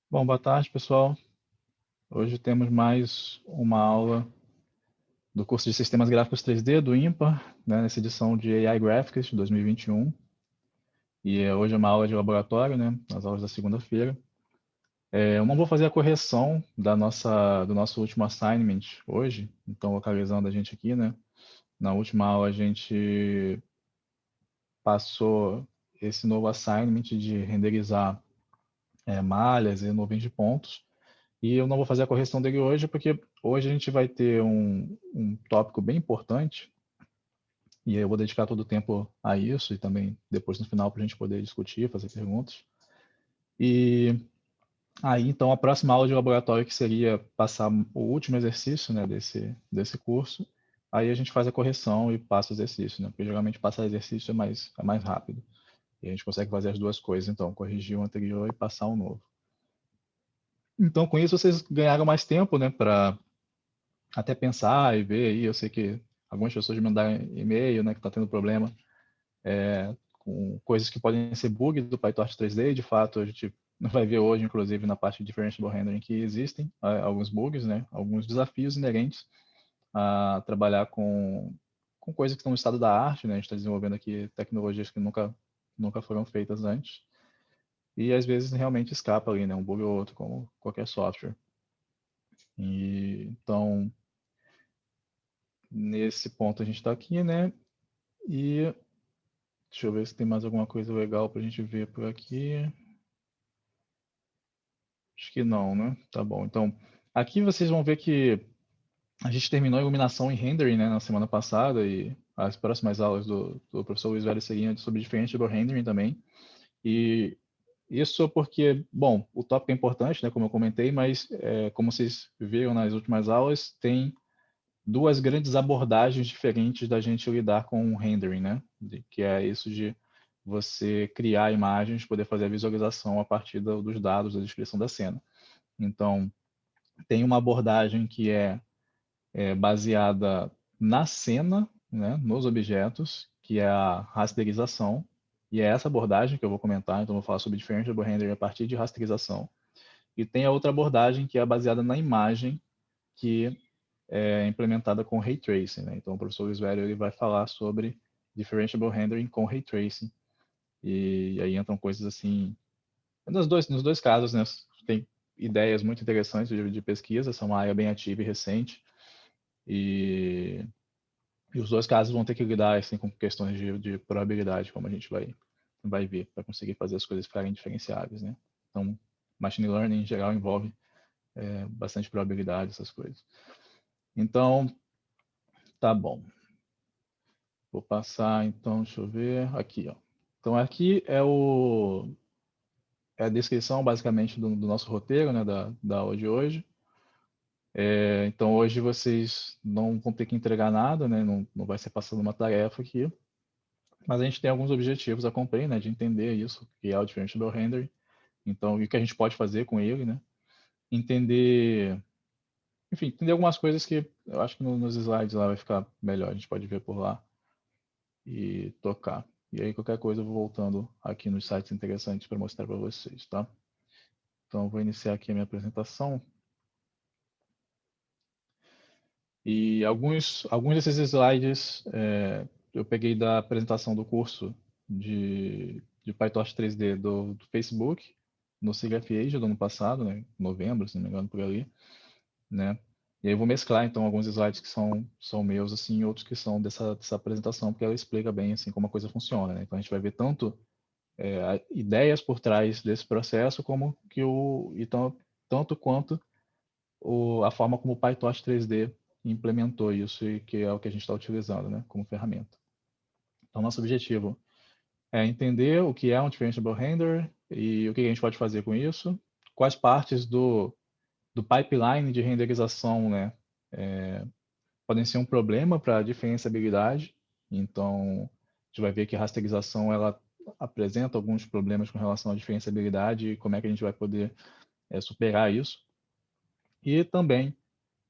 Bom, boa tarde, pessoal. Hoje temos mais uma aula do curso de Sistemas Gráficos 3D do IMPA, né, nessa edição de AI Graphics de 2021. Hoje é uma aula de laboratório, né, nas aulas da segunda-feira. Eu não vou fazer a correção do nosso último assignment hoje, então localizando a gente aqui, né. Na última aula a gente passou esse novo assignment de renderizar malhas e nuvens de pontos. E eu não vou fazer a correção dele hoje, porque hoje a gente vai ter um tópico bem importante, e eu vou dedicar todo o tempo a isso, e também depois no final para a gente poder discutir, fazer perguntas. E aí, então, a próxima aula de laboratório, que seria passar o último exercício, né, desse curso, aí a gente faz a correção e passa o exercício, né, porque geralmente passar exercício é mais rápido. E a gente consegue fazer as duas coisas, então, corrigir o anterior e passar o novo. Então, com isso, vocês ganharam mais tempo, né, para até pensar e ver aí. Eu sei que algumas pessoas me mandaram e-mail, né, que está tendo problema com coisas que podem ser bugs do PyTorch 3D. De fato, a gente vai ver hoje, inclusive, na parte de differentiable rendering, que existem alguns bugs, né, alguns desafios inerentes a trabalhar com coisas que estão no estado da arte, né. A gente está desenvolvendo aqui tecnologias que nunca foram feitas antes. E às vezes realmente escapa ali, né, um bug ou outro, como qualquer software. Então, nesse ponto a gente está aqui, né? E deixa eu ver se tem mais alguma coisa legal para a gente ver por aqui. Acho que não, né? Tá bom. Então, aqui vocês vão ver que a gente terminou a iluminação e rendering, né, na semana passada, e as próximas aulas do professor Luiz Velho seriam sobre differentiable rendering também. E isso porque, bom, o tópico é importante, né, como eu comentei, mas como vocês viram nas últimas aulas, tem duas grandes abordagens diferentes da gente lidar com o rendering, né? Que é isso de você criar imagens, poder fazer a visualização a partir dos dados da descrição da cena. Então, tem uma abordagem que é baseada na cena, né, nos objetos, que é a rasterização, e é essa abordagem que eu vou comentar. Então, eu vou falar sobre differentiable rendering a partir de rasterização. E tem a outra abordagem que é baseada na imagem, que implementada com Ray Tracing, né? Então, o professor Luiz Velho ele vai falar sobre differentiable rendering com Ray Tracing. E aí entram coisas assim... Nos dois casos, né, tem ideias muito interessantes de pesquisa. Essa é uma área bem ativa e recente. E, e os dois casos vão ter que lidar assim, com questões de probabilidade, como a gente vai ver, para conseguir fazer as coisas ficarem diferenciáveis, né? Então, machine learning em geral envolve bastante probabilidade, essas coisas. Então, tá bom. Vou passar, então, deixa eu ver. Aqui, ó. Então, aqui é a descrição, basicamente, do nosso roteiro, né, da aula de hoje. Então, hoje vocês não vão ter que entregar nada, né, não vai ser passando uma tarefa aqui. Mas a gente tem alguns objetivos a cumprir, né, de entender isso, que é o differentiable rendering. Então, e o que a gente pode fazer com ele, né? Entender, enfim, entender algumas coisas que eu acho que nos slides lá vai ficar melhor. A gente pode ver por lá e tocar. E aí, qualquer coisa, eu vou voltando aqui nos sites interessantes para mostrar para vocês, tá? Então, eu vou iniciar aqui a minha apresentação. E alguns desses slides eu peguei da apresentação do curso de PyTorch 3D do Facebook, no SIGGRAPH Asia do ano passado, né? Novembro, se não me engano, por ali, né? E aí eu vou mesclar, então, alguns slides que são meus, assim, e outros que são dessa apresentação, porque ela explica bem, assim, como a coisa funciona, né? Então, a gente vai ver tanto ideias por trás desse processo, como que tanto quanto a forma como o PyTorch 3D implementou isso e que é o que a gente está utilizando, né, como ferramenta. Então, nosso objetivo é entender o que é um differentiable render e o que a gente pode fazer com isso, quais partes do pipeline de renderização, né, podem ser um problema para a diferenciabilidade. Então, a gente vai ver que a rasterização ela apresenta alguns problemas com relação à diferenciabilidade e como é que a gente vai poder superar isso. E também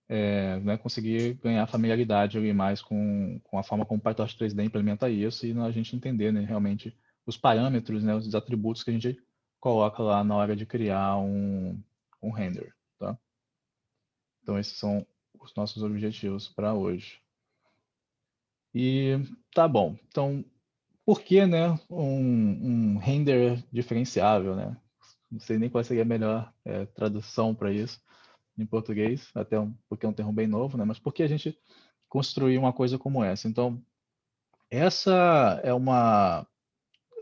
né, conseguir ganhar familiaridade ali mais com a forma como o PyTorch 3D implementa isso e a gente entender, né, realmente os parâmetros, né, os atributos que a gente coloca lá na hora de criar um render, tá? Então esses são os nossos objetivos para hoje. E tá bom. Então, por que, né, um render diferenciável, né? Não sei nem qual seria a melhor tradução para isso em português, porque é um termo bem novo, né? Mas por que a gente construir uma coisa como essa? Então, essa é uma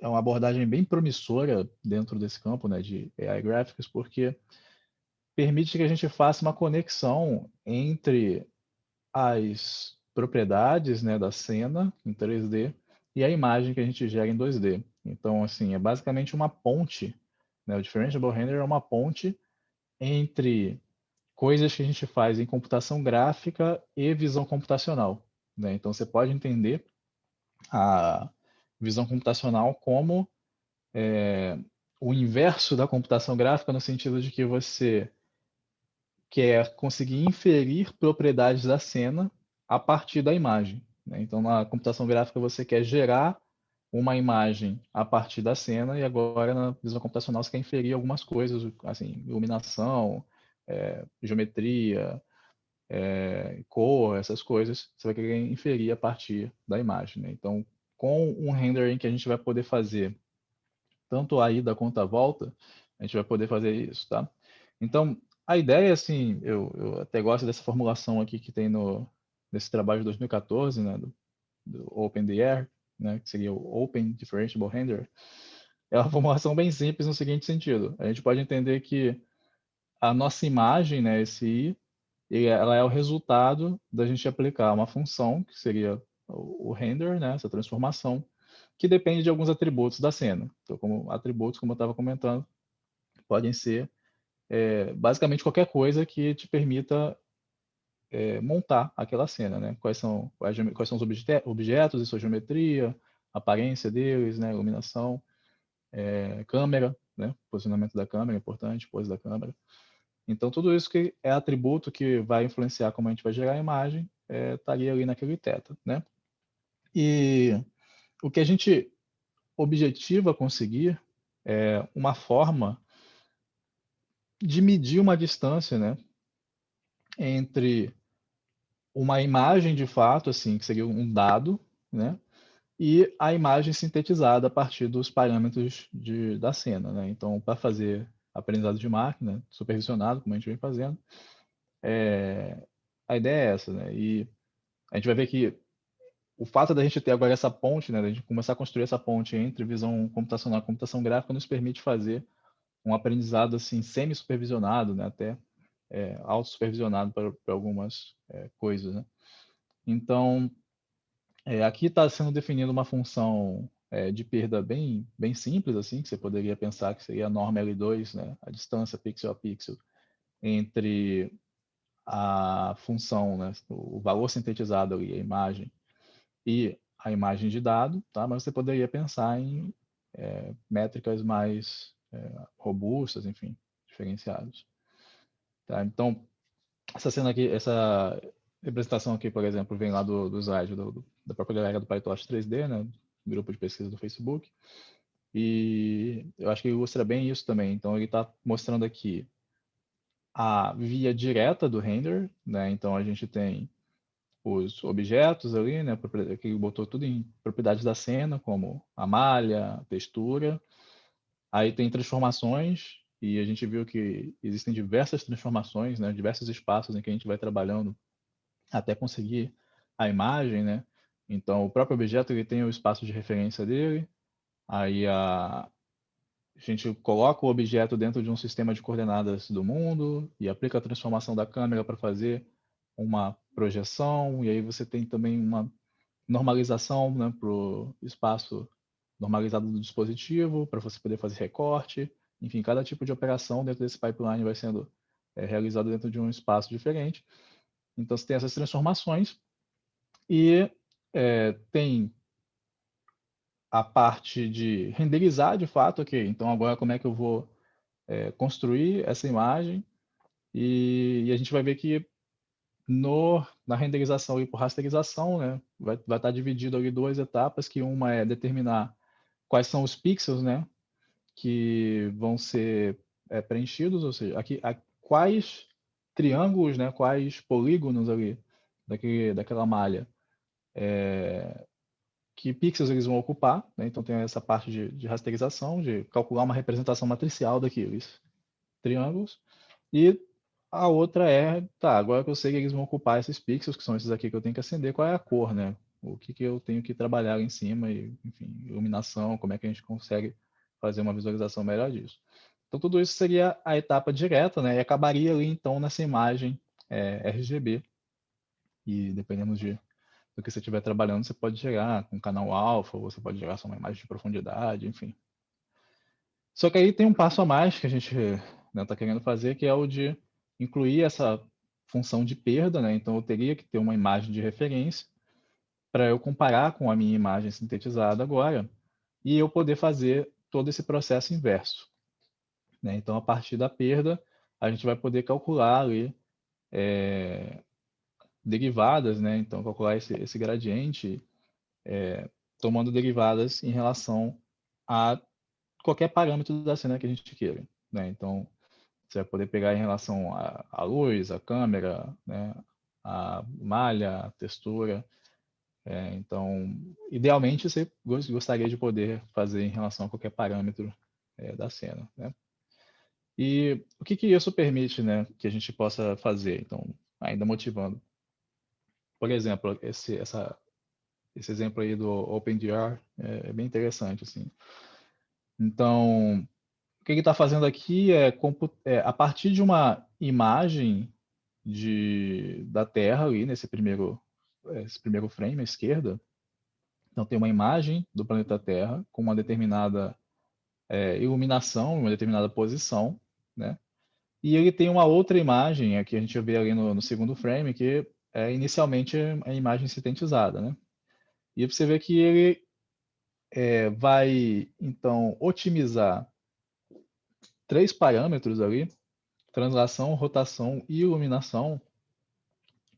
abordagem bem promissora dentro desse campo, né, de AI Graphics, porque permite que a gente faça uma conexão entre as propriedades, né, da cena em 3D e a imagem que a gente gera em 2D. Então, assim, é basicamente uma ponte, né? O Differentiable Render é uma ponte entre coisas que a gente faz em computação gráfica e visão computacional, né? Então, você pode entender a visão computacional como o inverso da computação gráfica, no sentido de que você quer conseguir inferir propriedades da cena a partir da imagem, né? Então, na computação gráfica, você quer gerar uma imagem a partir da cena, e agora na visão computacional você quer inferir algumas coisas, assim, iluminação, geometria, cor, essas coisas, você vai querer inferir a partir da imagem, né? Então, com um rendering que a gente vai poder fazer tanto a ida quanto a volta, a gente vai poder fazer isso, tá? Então, a ideia, assim, eu até gosto dessa formulação aqui que tem nesse trabalho de 2014, né, do OpenDR, né, que seria o Open Differentiable Render. É uma formulação bem simples no seguinte sentido: a gente pode entender que a nossa imagem, né, esse I, ela é o resultado da gente aplicar uma função, que seria o render, né, essa transformação, que depende de alguns atributos da cena. Então, como atributos, como eu estava comentando, podem ser basicamente qualquer coisa que te permita montar aquela cena, né? Quais são os objetos e sua geometria, aparência deles, né? Iluminação, câmera, né? Posicionamento da câmera, importante, pose da câmera. Então, tudo isso que é atributo que vai influenciar como a gente vai gerar a imagem, estaria ali naquele θ, né? E o que a gente objetiva conseguir é uma forma de medir uma distância, né, entre uma imagem de fato, assim, que seria um dado, né, e a imagem sintetizada a partir dos parâmetros da cena, né? Então, para fazer aprendizado de máquina, supervisionado, como a gente vem fazendo, a ideia é essa, né? E a gente vai ver que o fato da gente ter agora essa ponte, né, da gente começar a construir essa ponte entre visão computacional e computação gráfica, nos permite fazer um aprendizado assim semi-supervisionado, né, até auto-supervisionado para algumas coisas, né? Então, aqui está sendo definida uma função de perda bem simples, assim, que você poderia pensar que seria a norma L2, né, a distância pixel a pixel entre a função, né, o valor sintetizado ali, a imagem, e a imagem de dado, tá? Mas você poderia pensar em métricas mais robustas, enfim, diferenciadas. Tá? Então, essa cena aqui, essa representação aqui, por exemplo, vem lá do slide da própria galera do PyTorch 3D, né? Grupo de pesquisa do Facebook. E eu acho que ele ilustra bem isso também. Então, ele está mostrando aqui a via direta do render, né? Então, a gente tem os objetos ali, né? Que ele botou tudo em propriedades da cena, como a malha, a textura. Aí tem transformações, e a gente viu que existem diversas transformações, né? Diversos espaços em que a gente vai trabalhando até conseguir a imagem, né? Então, o próprio objeto ele tem o espaço de referência dele, aí a gente coloca o objeto dentro de um sistema de coordenadas do mundo e aplica a transformação da câmera para fazer uma projeção, e aí você tem também uma normalização, né, para o espaço normalizado do dispositivo, para você poder fazer recorte. Enfim, cada tipo de operação dentro desse pipeline vai sendo realizado dentro de um espaço diferente. Então, você tem essas transformações e tem a parte de renderizar de fato, ok, então agora como é que eu vou construir essa imagem, e a gente vai ver que na renderização e por rasterização, né, vai estar dividido ali duas etapas, que uma é determinar quais são os pixels, né, que vão ser preenchidos, ou seja, aqui quais triângulos, né, quais polígonos ali daquela malha, que pixels eles vão ocupar, né? Então tem essa parte de rasterização, de calcular uma representação matricial daqueles triângulos. E a outra tá, agora que eu sei que eles vão ocupar esses pixels, que são esses aqui que eu tenho que acender, qual é a cor, né? O que eu tenho que trabalhar em cima, e, enfim, iluminação, como é que a gente consegue fazer uma visualização melhor disso. Então tudo isso seria a etapa direta, né? E acabaria ali então nessa imagem RGB. E dependendo do que você estiver trabalhando, você pode gerar com canal alfa, ou você pode gerar só uma imagem de profundidade, enfim. Só que aí tem um passo a mais que a gente está querendo fazer, que é o de incluir essa função de perda, né? Então eu teria que ter uma imagem de referência para eu comparar com a minha imagem sintetizada agora e eu poder fazer todo esse processo inverso, né? Então a partir da perda a gente vai poder calcular ali derivadas, né? Então calcular esse gradiente tomando derivadas em relação a qualquer parâmetro da cena que a gente queira, né? Então você vai poder pegar em relação à luz, à câmera, né, à malha, à textura. Então, idealmente, você gostaria de poder fazer em relação a qualquer parâmetro da cena, né? E o que isso permite, né, que a gente possa fazer? Então, ainda motivando. Por exemplo, esse exemplo aí do OpenDR é bem interessante, assim. Então, o que ele está fazendo aqui a partir de uma imagem da Terra ali esse primeiro frame à esquerda. Então tem uma imagem do planeta Terra com uma determinada iluminação, uma determinada posição, né? E ele tem uma outra imagem, aqui a gente vê ali no segundo frame, que é inicialmente a imagem sintetizada, né? E você vê que ele vai, então, otimizar 3 parâmetros ali, translação, rotação e iluminação,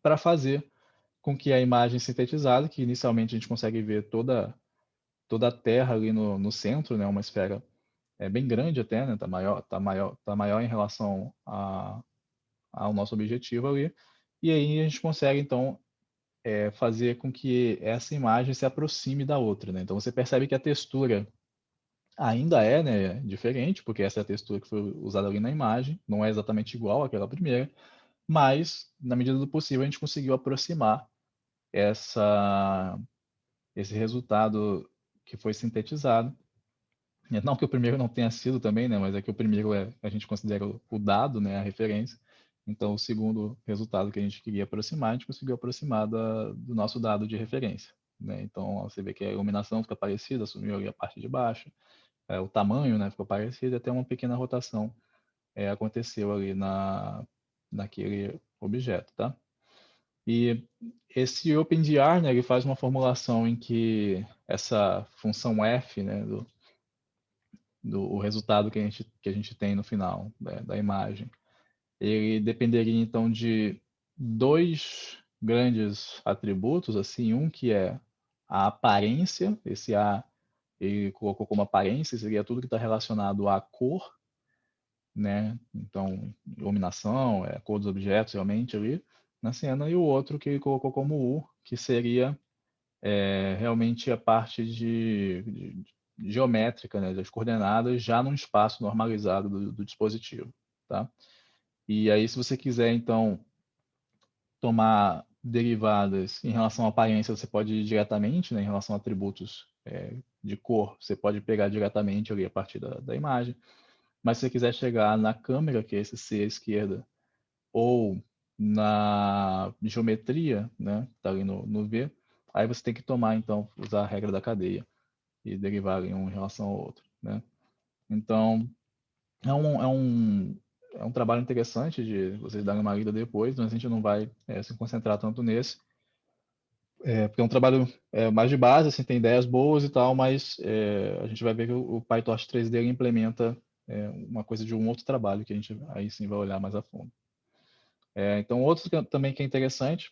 para fazer com que a imagem sintetizada, que inicialmente a gente consegue ver toda a Terra ali no centro, né, uma esfera bem grande até, né, tá maior em relação ao nosso objetivo ali, e aí a gente consegue então fazer com que essa imagem se aproxime da outra, né? Então você percebe que a textura ainda né, diferente, porque essa é a textura que foi usada ali na imagem, não é exatamente igual àquela primeira, mas na medida do possível a gente conseguiu aproximar esse resultado que foi sintetizado. Não que o primeiro não tenha sido também, né, mas é que o primeiro a gente considera o dado, né, a referência. Então, o segundo resultado que a gente queria aproximar, a gente conseguiu aproximar do nosso dado de referência, né? Então, você vê que a iluminação fica parecida, assumiu ali a parte de baixo, o tamanho, né, ficou parecido, e até uma pequena rotação aconteceu ali naquele objeto, tá? E esse OpenDR, né, ele faz uma formulação em que essa função f, né, o resultado que a gente tem no final, né, da imagem, ele dependeria então de 2 grandes atributos, assim, um que é a aparência, esse A ele colocou como aparência, seria tudo que está relacionado à cor, né? Então, iluminação, a cor dos objetos realmente ali na cena, e o outro que ele colocou como U, que seria realmente a parte de geométrica, né, das coordenadas, já num espaço normalizado do dispositivo, tá? E aí, se você quiser, então, tomar derivadas em relação à aparência, você pode ir diretamente, né, em relação a atributos de cor, você pode pegar diretamente ali a partir da imagem. Mas se você quiser chegar na câmera, que é esse C à esquerda, ou na geometria, né, que está ali no V, aí você tem que tomar, então, usar a regra da cadeia e derivar em um em relação ao outro, né? Então, é um trabalho interessante de vocês darem uma lida depois, mas a gente não vai se concentrar tanto nesse, porque é um trabalho mais de base, assim, tem ideias boas e tal, mas a gente vai ver que o PyTorch 3D implementa uma coisa de um outro trabalho que a gente aí sim vai olhar mais a fundo. Então, outro também que é interessante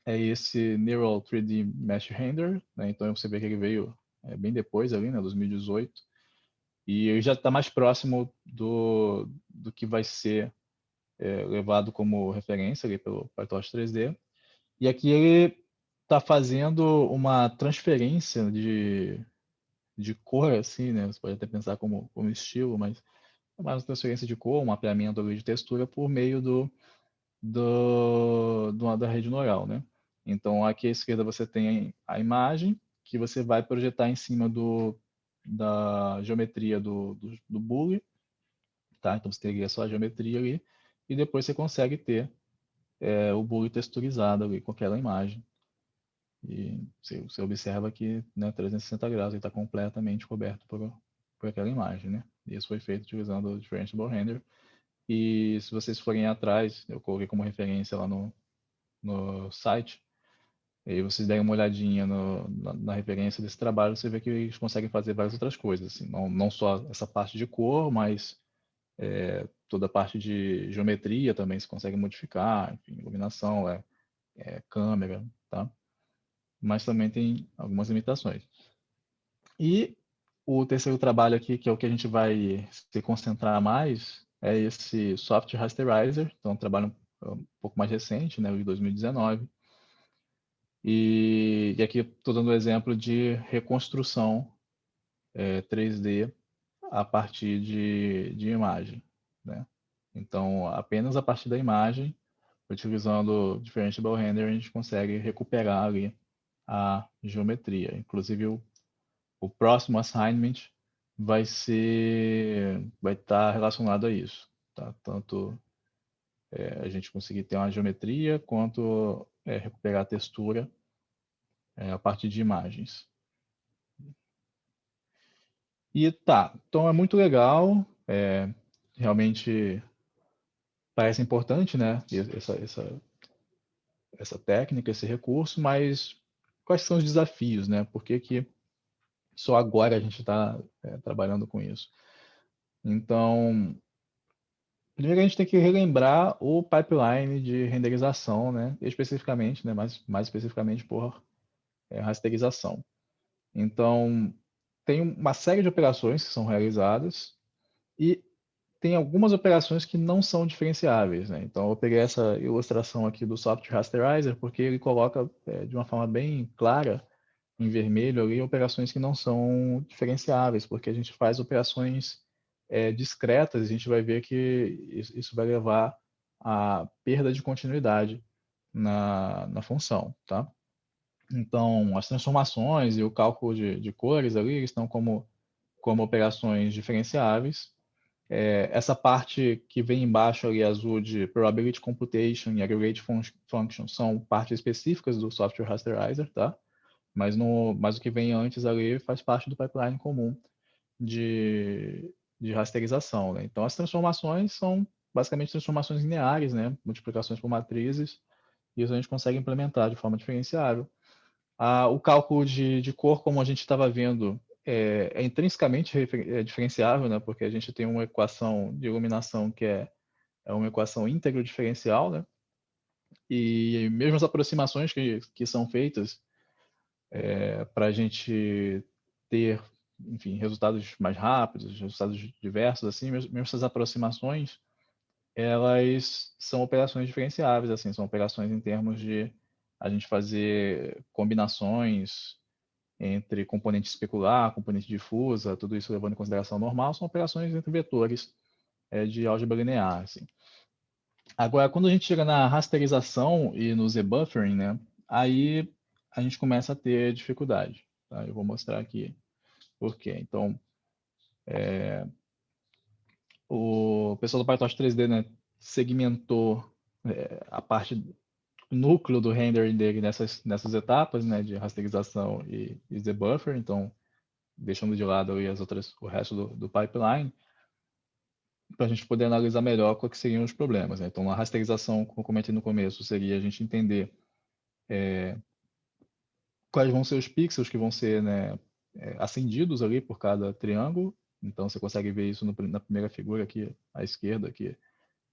é esse Neural 3D Mesh Render, né? Então você vê que ele veio bem depois ali, né, 2018, e ele já está mais próximo do que vai ser levado como referência ali pelo PyTorch 3D. E aqui ele está fazendo uma transferência de cor, assim, né? Você pode até pensar como estilo, mas é mais uma transferência de cor, um mapeamento ali de textura por meio da rede neural, né? Então, aqui à esquerda você tem a imagem que você vai projetar em cima da geometria do boolean, tá? Então, você teria só a geometria ali e depois você consegue ter o boolean texturizado ali com aquela imagem. E você observa que, né, 360 graus ele está completamente coberto por aquela imagem, né? E isso foi feito utilizando o Differentiable Render. E se vocês forem atrás, eu coloquei como referência lá no site, e aí vocês derem uma olhadinha na referência desse trabalho, você vê que eles conseguem fazer várias outras coisas, assim, não só essa parte de cor, mas toda a parte de geometria também se consegue modificar, enfim, iluminação, câmera, tá? Mas também tem algumas limitações. E o terceiro trabalho aqui, que é o que a gente vai se concentrar mais, é esse Soft Rasterizer, então um trabalho um pouco mais recente, né, de 2019. E aqui estou dando o exemplo de reconstrução 3D a partir de imagem, né? Então, apenas a partir da imagem, utilizando o Differentiable Render, a gente consegue recuperar ali a geometria. Inclusive, o próximo assignment vai estar relacionado a isso, tá? Tanto a gente conseguir ter uma geometria, quanto recuperar a textura a partir de imagens. E tá, então é muito legal, realmente parece importante, né, essa técnica, esse recurso, mas quais são os desafios, né? Por que que só agora a gente está trabalhando com isso? Então, primeiro a gente tem que relembrar o pipeline de renderização, né? Especificamente, né? Mais especificamente por rasterização. Então, tem uma série de operações que são realizadas e tem algumas operações que não são diferenciáveis, né? Então, eu peguei essa ilustração aqui do Soft Rasterizer porque ele coloca de uma forma bem clara, em vermelho, ali, operações que não são diferenciáveis, porque a gente faz operações discretas, a gente vai ver que isso vai levar à perda de continuidade na função, tá? Então, as transformações e o cálculo de cores ali eles estão como operações diferenciáveis. Essa parte que vem embaixo ali, azul, de Probability Computation e Aggregate Function, são partes específicas do Software Rasterizer, tá? Mas o que vem antes ali faz parte do pipeline comum de rasterização, né? Então, as transformações são basicamente transformações lineares, né? Multiplicações por matrizes, e isso a gente consegue implementar de forma diferenciável. O cálculo de cor, como a gente estava vendo, é intrinsecamente diferenciável, né? Porque a gente tem uma equação de iluminação que é uma equação íntegro diferencial, né? E mesmo as aproximações que são feitas para a gente ter, enfim, resultados mais rápidos, resultados diversos, assim, mesmo essas aproximações, elas são operações diferenciáveis, assim, são operações em termos de a gente fazer combinações entre componente especular, componente difusa, tudo isso levando em consideração normal, são operações entre vetores de álgebra linear, assim. Agora, quando a gente chega na rasterização e no Z-buffering, né, aí a gente começa a ter dificuldade. Tá? Eu vou mostrar aqui por quê. Então, o pessoal do PyTorch 3D, né, segmentou a parte o núcleo do rendering dele nessas etapas, né, de rasterização e Z-buffer, então deixando de lado aí o resto do pipeline, para a gente poder analisar melhor quais seriam os problemas. Né? Então, a rasterização, como eu comentei no começo, seria a gente entender quais vão ser os pixels que vão ser, né, acendidos ali por cada triângulo. Então, você consegue ver isso na primeira figura aqui à esquerda, que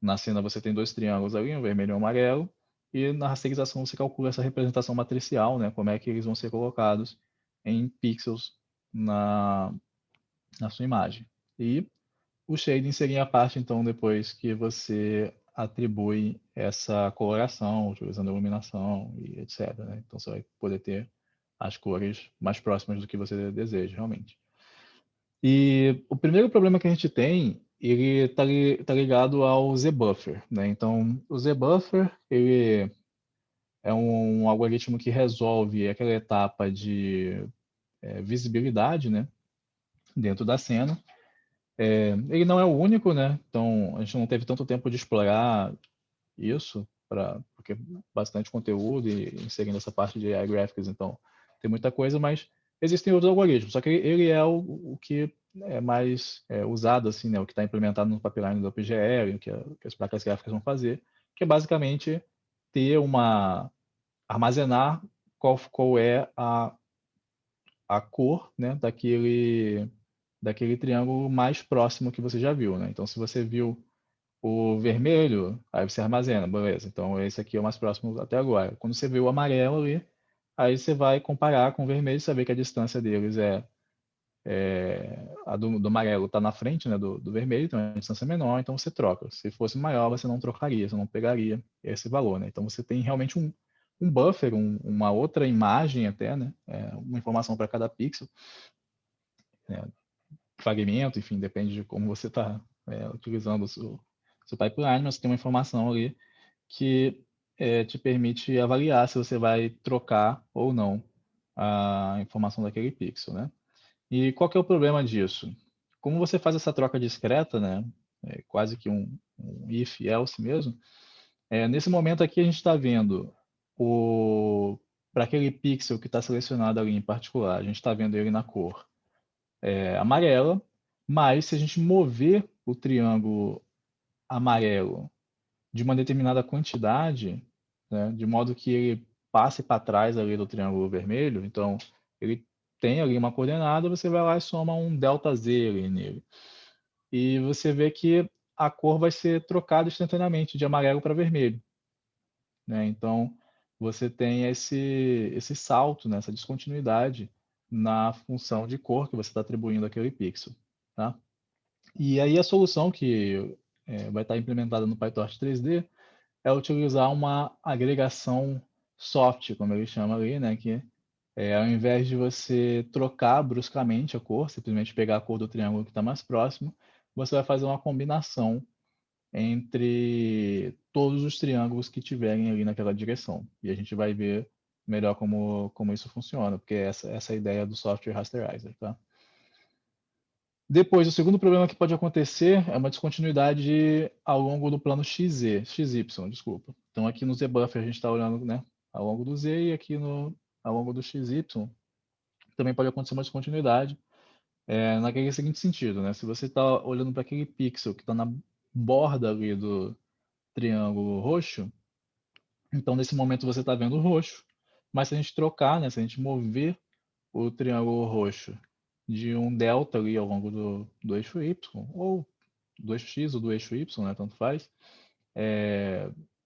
na cena você tem dois triângulos ali, um vermelho e um amarelo, e na rasterização você calcula essa representação matricial, né, como é que eles vão ser colocados em pixels na sua imagem. E o shading seria a parte, então, depois que você atribui essa coloração, utilizando iluminação e etc, né? Então você vai poder ter as cores mais próximas do que você deseja, realmente. E o primeiro problema que a gente tem, ele tá ligado ao Z-Buffer, né? Então, o Z-Buffer, ele é um algoritmo que resolve aquela etapa de visibilidade, né? Dentro da cena. Ele não é o único, né? Então, a gente não teve tanto tempo de explorar isso, porque é bastante conteúdo e inserindo essa parte de AI Graphics, então tem muita coisa, mas existem outros algoritmos, só que ele é o que é mais usado, assim, né? O que está implementado no pipeline do OpenGL, que as placas gráficas vão fazer, que é basicamente ter armazenar qual é a cor, né, daquele triângulo mais próximo que você já viu, né? Então, se você viu o vermelho, aí você armazena, beleza. Então, esse aqui é o mais próximo até agora. Quando você vê o amarelo ali, aí você vai comparar com o vermelho e saber que a distância deles a do amarelo está na frente, né, do vermelho, então é uma distância menor, então você troca. Se fosse maior, você não trocaria, você não pegaria esse valor, né? Então, você tem realmente um buffer, uma outra imagem até, né? Uma informação para cada pixel, né? Fragmento, enfim, depende de como você está utilizando o seu pipeline, mas tem uma informação ali que te permite avaliar se você vai trocar ou não a informação daquele pixel, né? E qual que é o problema disso? Como você faz essa troca discreta, né? Quase que um if else mesmo. Nesse momento aqui a gente está vendo para aquele pixel que está selecionado ali em particular, a gente está vendo ele na cor amarela, mas se a gente mover o triângulo amarelo de uma determinada quantidade, né, de modo que ele passe para trás ali do triângulo vermelho, então ele tem ali uma coordenada, você vai lá e soma um delta Z ali nele. E você vê que a cor vai ser trocada instantaneamente de amarelo para vermelho, né? Então você tem esse salto, né, essa descontinuidade na função de cor que você está atribuindo àquele pixel, tá? E aí a solução que vai estar implementada no PyTorch 3D é utilizar uma agregação soft, como ele chama ali, né? Que ao invés de você trocar bruscamente a cor, simplesmente pegar a cor do triângulo que está mais próximo, você vai fazer uma combinação entre todos os triângulos que tiverem ali naquela direção. E a gente vai ver melhor como isso funciona, porque essa é a ideia do software rasterizer, tá? Depois, o segundo problema que pode acontecer é uma descontinuidade ao longo do plano XY, desculpa. Então, aqui no ZBuffer a gente está olhando, né, ao longo do Z e aqui ao longo do XY também pode acontecer uma descontinuidade naquele seguinte sentido, né? Se você está olhando para aquele pixel que está na borda ali do triângulo roxo, então nesse momento você está vendo o roxo, mas se a gente trocar, né, se a gente mover o triângulo roxo de um delta ali ao longo do eixo Y, ou do eixo X ou do eixo Y, né, tanto faz,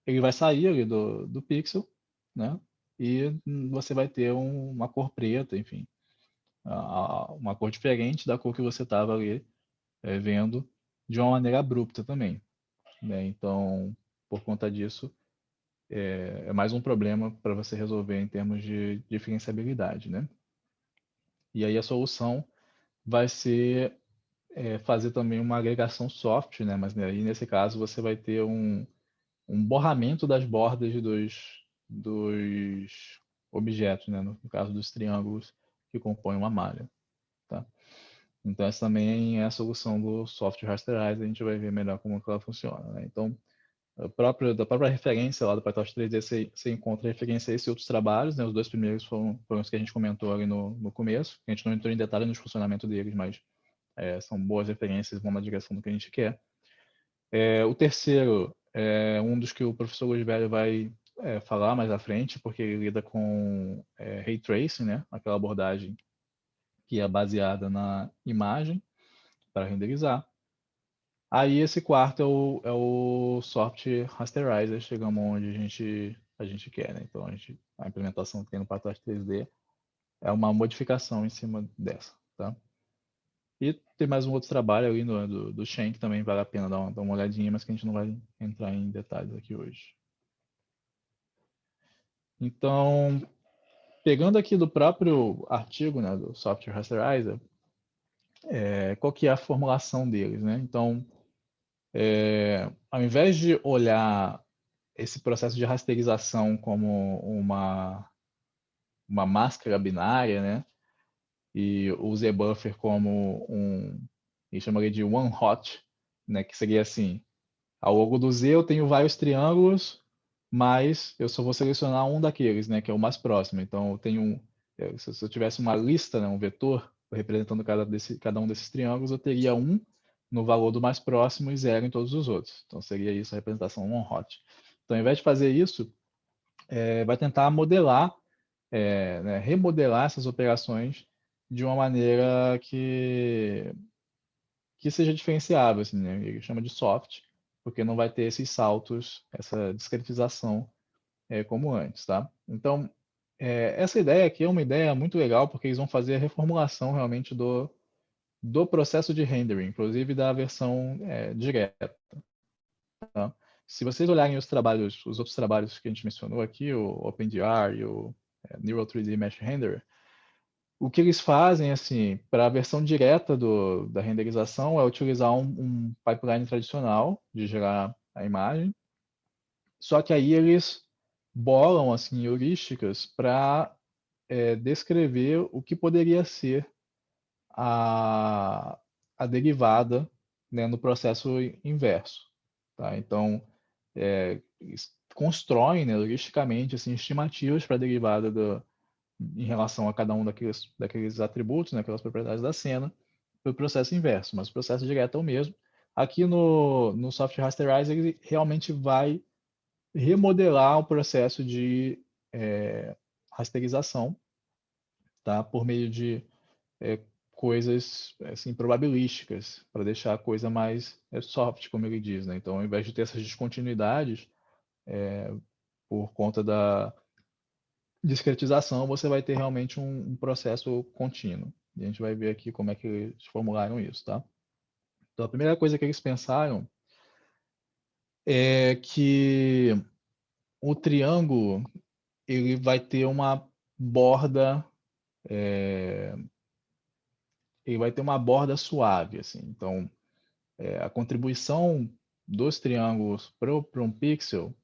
ele vai sair ali do pixel, né, e você vai ter uma cor preta, enfim, uma cor diferente da cor que você estava ali vendo de uma maneira abrupta também, né? Então, por conta disso, é mais um problema para você resolver em termos de diferenciabilidade, né? E aí a solução vai ser fazer também uma agregação soft, né? Mas aí nesse caso você vai ter um borramento das bordas dos objetos, né? No caso dos triângulos que compõem uma malha, tá? Então essa também é a solução do software rasterizer, a gente vai ver melhor como que ela funciona, né? Então da própria referência lá do PyTorch 3D, você encontra referência a esses outros trabalhos, né? Os dois primeiros foram os que a gente comentou ali no começo. A gente não entrou em detalhe no funcionamento deles, mas são boas referências, vão na direção do que a gente quer. O terceiro é um dos que o professor Luiz Velho vai falar mais à frente, porque ele lida com Ray Tracing, né? Aquela abordagem que é baseada na imagem para renderizar. Aí esse quarto é o software rasterizer, chegamos onde a gente quer, né? Então a implementação que tem no PyTorch 3D é uma modificação em cima dessa, tá? E tem mais um outro trabalho ali do Shen que também vale a pena dar uma olhadinha, mas que a gente não vai entrar em detalhes aqui hoje. Então, pegando aqui do próprio artigo, né, do Software Rasterizer, qual que é a formulação deles, né? Então, ao invés de olhar esse processo de rasterização como uma máscara binária, né? E o Z-Buffer como eles chamaria de one hot, né? Que seria assim, ao longo do Z eu tenho vários triângulos, mas eu só vou selecionar um daqueles, né? Que é o mais próximo. Então eu tenho, se eu tivesse uma lista, né, um vetor representando cada um desses triângulos, eu teria um no valor do mais próximo e zero em todos os outros. Então seria isso a representação one hot. Então, ao invés de fazer isso, vai tentar modelar, né, remodelar essas operações de uma maneira que seja diferenciável, assim, né? Ele chama de soft, porque não vai ter esses saltos, essa discretização como antes, tá? Então, essa ideia aqui é uma ideia muito legal, porque eles vão fazer a reformulação realmente do processo de rendering, inclusive da versão direta. Tá? Se vocês olharem os outros trabalhos que a gente mencionou aqui, o OpenDR e o Neural 3D Mesh Renderer, o que eles fazem, assim, para a versão direta da renderização é utilizar um pipeline tradicional de gerar a imagem, só que aí eles bolam, assim, heurísticas para descrever o que poderia ser a, a derivada, né, no processo inverso. Tá? Então, eles constroem, né, heuristicamente, assim, estimativas para a derivada em relação a cada um daqueles atributos, né, aquelas propriedades da cena, para o processo inverso, mas o processo direto é o mesmo. Aqui no Software Rasterizer, ele realmente vai remodelar o processo de rasterização, tá, por meio de coisas assim, probabilísticas, para deixar a coisa mais soft, como ele diz. Né? Então, ao invés de ter essas descontinuidades, por conta da discretização, você vai ter realmente um processo contínuo. E a gente vai ver aqui como é que eles formularam isso, tá? Então, a primeira coisa que eles pensaram é que o triângulo ele vai ter uma borda, ele vai ter uma borda suave, assim. Então, a contribuição dos triângulos para um pixel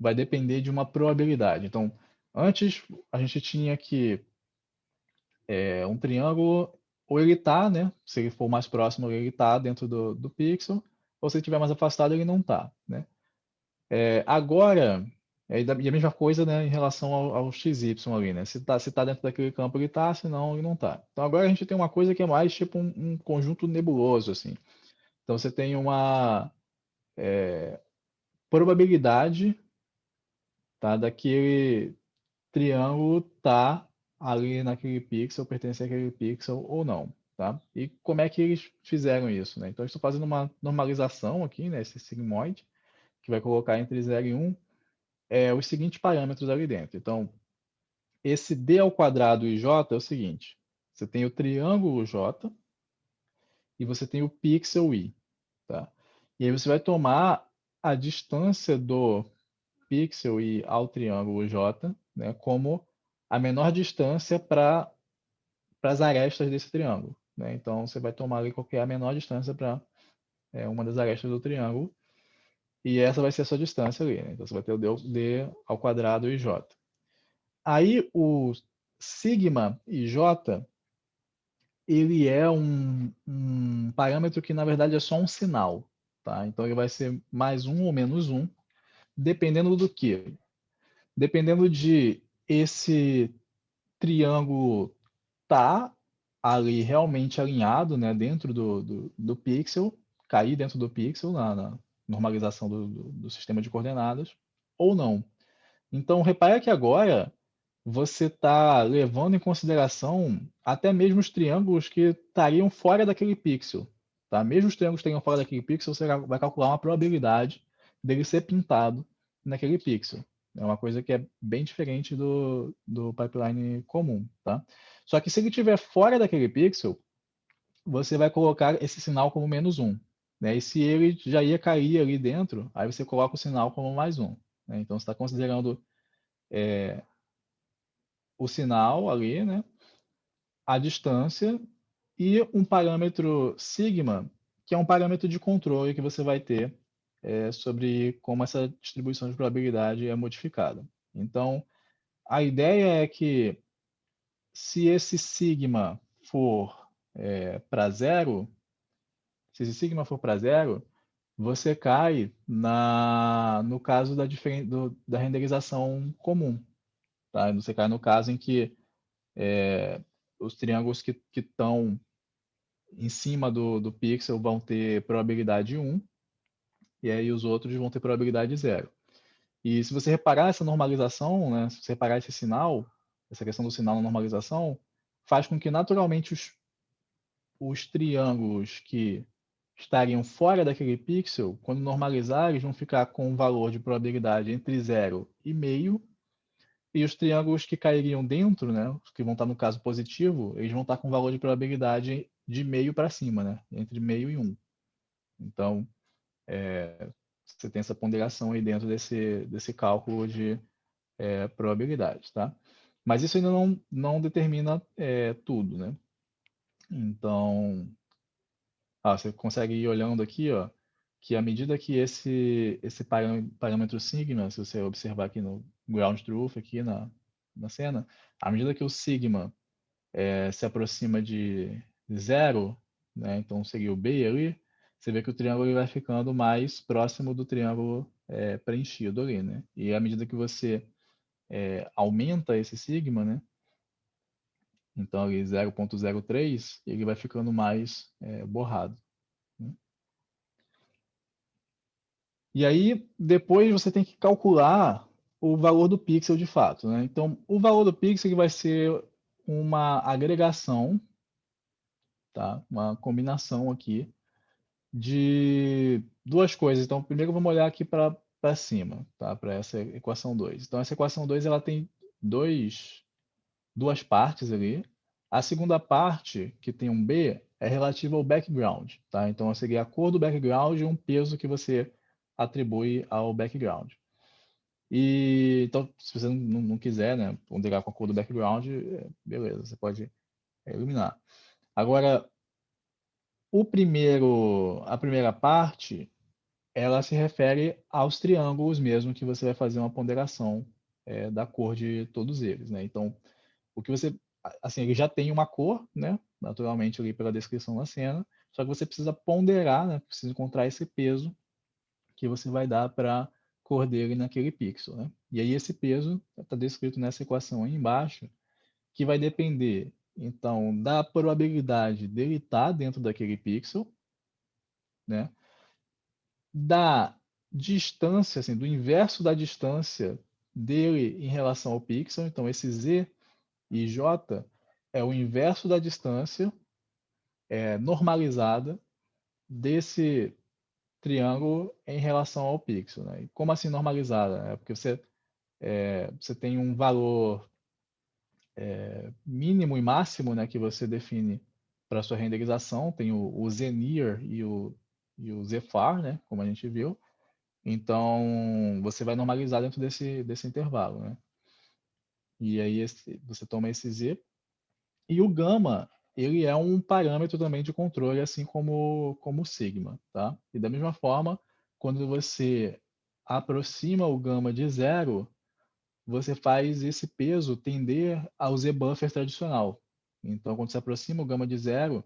vai depender de uma probabilidade. Então, antes a gente tinha que um triângulo, ou ele está, né? Se ele for mais próximo, ele está dentro do pixel, ou se ele estiver mais afastado, ele não está, né? Agora, e a mesma coisa, né, em relação ao XY ali, né? Se tá dentro daquele campo, ele está, se não, ele não está. Então agora a gente tem uma coisa que é mais tipo um conjunto nebuloso, assim. Então você tem uma probabilidade, tá, daquele triângulo tá ali naquele pixel, pertencer àquele pixel ou não, tá? E como é que eles fizeram isso, né? Então, eu estou fazendo uma normalização aqui, né? Esse sigmoide, que vai colocar entre 0 e 1, os seguintes parâmetros ali dentro. Então, esse d ao quadrado e j é o seguinte, você tem o triângulo j e você tem o pixel i, tá? E aí você vai tomar a distância do pixel i ao triângulo j, né, como a menor distância para as arestas desse triângulo. Né? Então, você vai tomar ali qual que é a menor distância para uma das arestas do triângulo, e essa vai ser a sua distância ali. Né? Então, você vai ter o d ao quadrado e j. Aí, o sigma e j, ele é um parâmetro que, na verdade, é só um sinal. Tá? Então, ele vai ser mais 1 ou menos 1, dependendo do quê? Dependendo de esse triângulo tá ali realmente alinhado, né, dentro do pixel, cair dentro do pixel na normalização do sistema de coordenadas, ou não. Então, repara que agora você está levando em consideração até mesmo os triângulos que estariam fora daquele pixel. Tá? Mesmo os triângulos que estariam fora daquele pixel, você vai calcular uma probabilidade dele ser pintado naquele pixel. É uma coisa que é bem diferente do pipeline comum. Tá? Só que se ele estiver fora daquele pixel, você vai colocar esse sinal como -1. Né? E se ele já ia cair ali dentro, aí você coloca o sinal como +1. Né? Então, você está considerando o sinal ali, né? A distância e um parâmetro sigma, que é um parâmetro de controle que você vai ter sobre como essa distribuição de probabilidade é modificada. Então, a ideia é que se esse sigma for para zero, se esse sigma for para zero, você cai no caso da renderização comum. Tá? Você cai no caso em que os triângulos que estão em cima do pixel vão ter probabilidade 1, e aí os outros vão ter probabilidade 0. E se você reparar essa normalização, né, se você reparar esse sinal, essa questão do sinal na normalização, faz com que naturalmente os triângulos que estariam fora daquele pixel, quando normalizar, eles vão ficar com um valor de probabilidade entre 0 e meio, e os triângulos que cairiam dentro, né, os que vão estar no caso positivo, eles vão estar com um valor de probabilidade de meio para cima, né, entre meio e 1. Então, você tem essa ponderação aí dentro desse cálculo de probabilidade, tá? Mas isso ainda não determina tudo, né? Então, você consegue ir olhando aqui, ó, que à medida que esse parâmetro sigma, se você observar aqui no ground truth, aqui na cena, à medida que o sigma se aproxima de zero, né, então seria o B ali, você vê que o triângulo ele vai ficando mais próximo do triângulo preenchido ali, né? E à medida que você aumenta esse sigma, né, então ali 0,03, ele vai ficando mais borrado. Né? E aí, depois você tem que calcular o valor do pixel de fato. Né? Então, o valor do pixel vai ser uma agregação, tá? Uma combinação aqui de duas coisas. Então, primeiro vamos olhar aqui para cima, tá? Para essa equação 2. Então, essa equação 2 ela tem duas partes ali. A segunda parte, que tem um B, é relativa ao background. Tá? Então, seria a cor do background e um peso que você atribui ao background. E, então, se você não quiser, né, ponderar com a cor do background, beleza, você pode eliminar. Agora, a primeira parte, ela se refere aos triângulos mesmo, que você vai fazer uma ponderação da cor de todos eles, né? Então, o que você, assim, ele já tem uma cor, né? Naturalmente ali pela descrição da cena, só que você precisa ponderar, né? Precisa encontrar esse peso que você vai dar para a cor dele naquele pixel, né? E aí esse peso está descrito nessa equação aí embaixo, que vai depender, então, da probabilidade dele estar dentro daquele pixel, né? Da distância, assim, do inverso da distância dele em relação ao pixel. Então, esse z e j é o inverso da distância normalizada desse triângulo em relação ao pixel. Né? E como assim normalizada? É porque você tem um valor mínimo e máximo, né, que você define para sua renderização. Tem o z-near e o z-far, né, como a gente viu. Então, você vai normalizar dentro desse intervalo, né? E aí você toma esse z. E o gama, ele é um parâmetro também de controle, assim como o sigma, tá? E da mesma forma, quando você aproxima o gama de zero, você faz esse peso tender ao z-buffer tradicional. Então, quando você aproxima o gama de zero,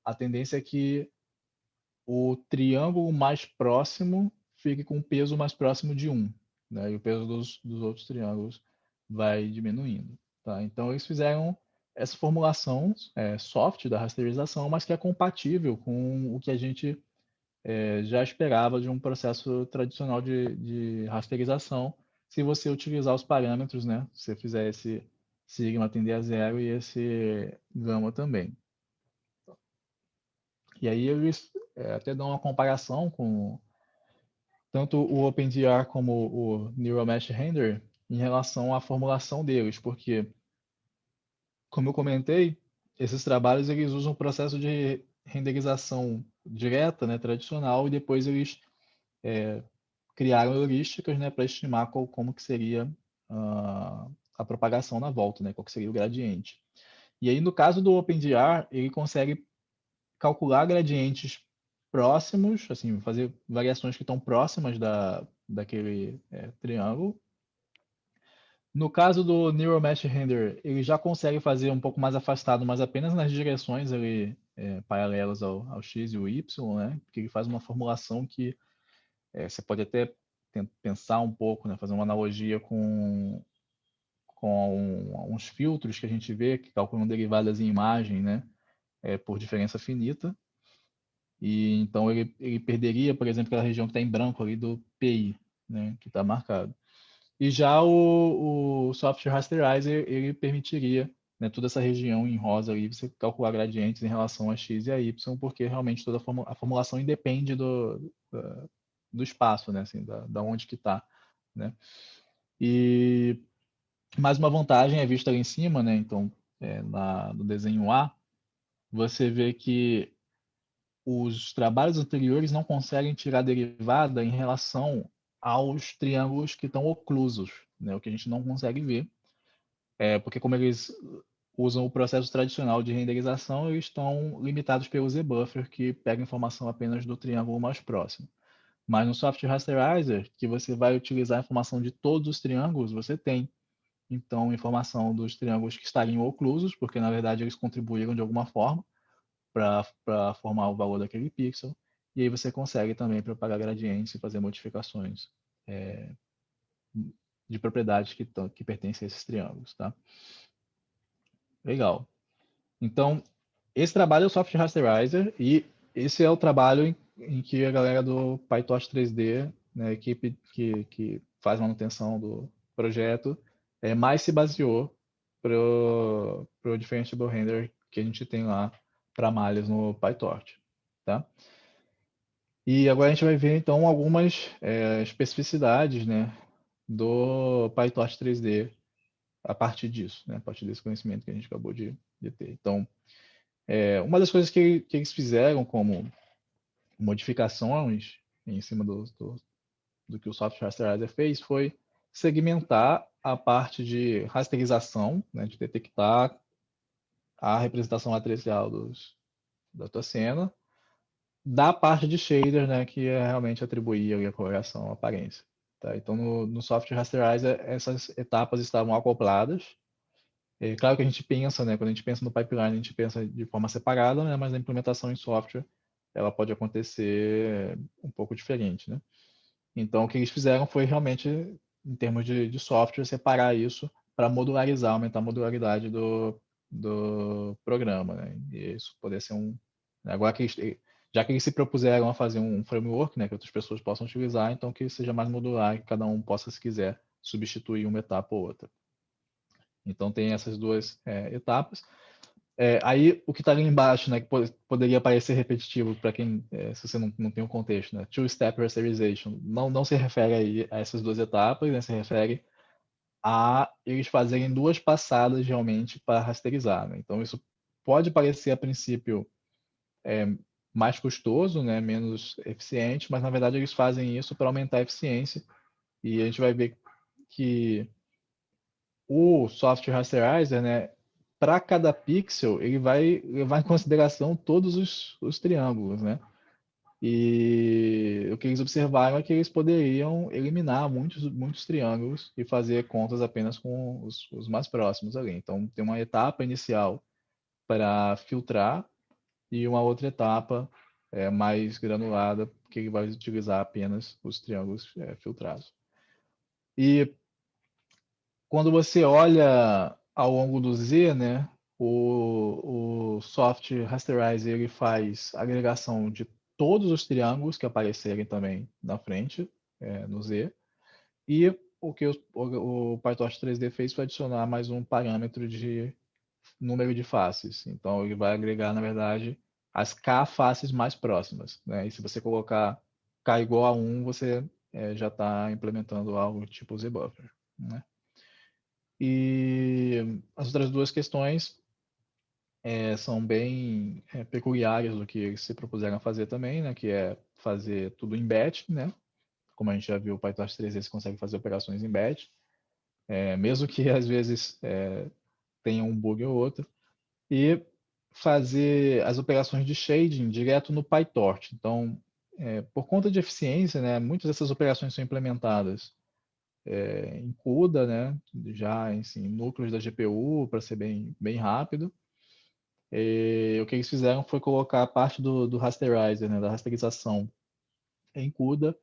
a tendência é que o triângulo mais próximo fique com um peso mais próximo de 1, né? E o peso dos outros triângulos vai diminuindo, tá? Então, eles fizeram essa formulação soft da rasterização, mas que é compatível com o que a gente já esperava de um processo tradicional de rasterização, se você utilizar os parâmetros, né? Se você fizer esse sigma tender a zero e esse gama também. E aí eles até dão uma comparação com tanto o OpenGR como o Neural Mesh Render em relação à formulação deles, porque, como eu comentei, esses trabalhos eles usam o processo de renderização direta, né, tradicional, e depois eles criaram heurísticas, né, para estimar como que seria a propagação na volta, né, qual que seria o gradiente. E aí, no caso do OpenGR, ele consegue calcular gradientes próximos, assim, fazer variações que estão próximas daquele triângulo. No caso do Neural Mesh Render, ele já consegue fazer um pouco mais afastado, mas apenas nas direções ali, paralelas ao x e o y, né? Porque ele faz uma formulação que você pode até pensar um pouco, né? Fazer uma analogia com uns filtros que a gente vê que calculam derivadas em imagem, né? Por diferença finita. E então ele perderia, por exemplo, aquela região que está em branco ali do PI, né? Que está marcado. E já o Software Rasterizer, ele permitiria, né, toda essa região em rosa ali, você calcular gradientes em relação a x e a y, porque realmente toda a formulação independe do espaço, né, assim, da onde que está, né. E mais uma vantagem é vista ali em cima, né, então, no desenho A, você vê que os trabalhos anteriores não conseguem tirar derivada em relação aos triângulos que estão oclusos, né, o que a gente não consegue ver. Porque como eles usam o processo tradicional de renderização, eles estão limitados pelo Z-Buffer, que pega informação apenas do triângulo mais próximo. Mas no Software Rasterizer, que você vai utilizar a informação de todos os triângulos, você tem, então, informação dos triângulos que estariam oclusos, porque na verdade eles contribuíram de alguma forma para formar o valor daquele pixel, e aí você consegue também propagar gradientes e fazer modificações de propriedades que pertencem a esses triângulos, tá? Legal. Então, esse trabalho é o Software Rasterizer e esse é o trabalho em que a galera do PyTorch 3D, né, a equipe que faz manutenção do projeto, mais se baseou para o Differentiable Render que a gente tem lá para malhas no PyTorch. Tá? E agora a gente vai ver então algumas especificidades, né, do PyTorch 3D a partir disso, né, a partir desse conhecimento que a gente acabou de ter. Então, uma das coisas que eles fizeram como modificações em cima do que o Software Rasterizer fez foi segmentar a parte de rasterização, né, de detectar a representação matricial da tua cena, da parte de shader, né, que é realmente atribuir ali a coloração, a aparência. Tá? Então, no Software Rasterizer, essas etapas estavam acopladas. Claro que a gente pensa, né, quando a gente pensa no pipeline, a gente pensa de forma separada, né, mas a implementação em software ela pode acontecer um pouco diferente, né? Então, o que eles fizeram foi realmente, em termos de software, separar isso para modularizar, aumentar a modularidade do programa, né? E isso poder ser agora que já que eles se propuseram a fazer um framework, né, que outras pessoas possam utilizar, então que seja mais modular, que cada um possa, se quiser, substituir uma etapa ou outra. Então, tem essas duas etapas. Aí, o que está ali embaixo, né, que poderia parecer repetitivo para quem, se você não tem o contexto, né, two-step rasterization, não se refere aí a essas duas etapas, né, se refere a eles fazerem duas passadas realmente para rasterizar. Né? Então, isso pode parecer, a princípio, mais custoso, né, menos eficiente, mas, na verdade, eles fazem isso para aumentar a eficiência, e a gente vai ver que o software rasterizer, né, para cada pixel, ele vai levar em consideração todos os triângulos, né? E o que eles observaram é que eles poderiam eliminar muitos triângulos e fazer contas apenas com os mais próximos ali. Então, tem uma etapa inicial para filtrar e uma outra etapa mais granulada, que ele vai utilizar apenas os triângulos filtrados. E quando você olha ao longo do Z, né, o soft rasterizer ele faz agregação de todos os triângulos que aparecerem também na frente, no Z, e o que o PyTorch 3D fez foi adicionar mais um parâmetro de número de faces. Então ele vai agregar, na verdade, as K faces mais próximas. Né? E se você colocar K igual a 1, você já está implementando algo tipo Z-Buffer. Né? E as outras duas questões são bem peculiares do que eles se propuseram a fazer também, né? Que é fazer tudo em batch, né? Como a gente já viu, o PyTorch 3D consegue fazer operações em batch, mesmo que às vezes tenha um bug ou outro, e fazer as operações de shading direto no PyTorch. Então, por conta de eficiência, né, muitas dessas operações são implementadas em CUDA, né, já em núcleos da GPU, para ser bem rápido. E o que eles fizeram foi colocar a parte do rasterizer, né, da rasterização em CUDA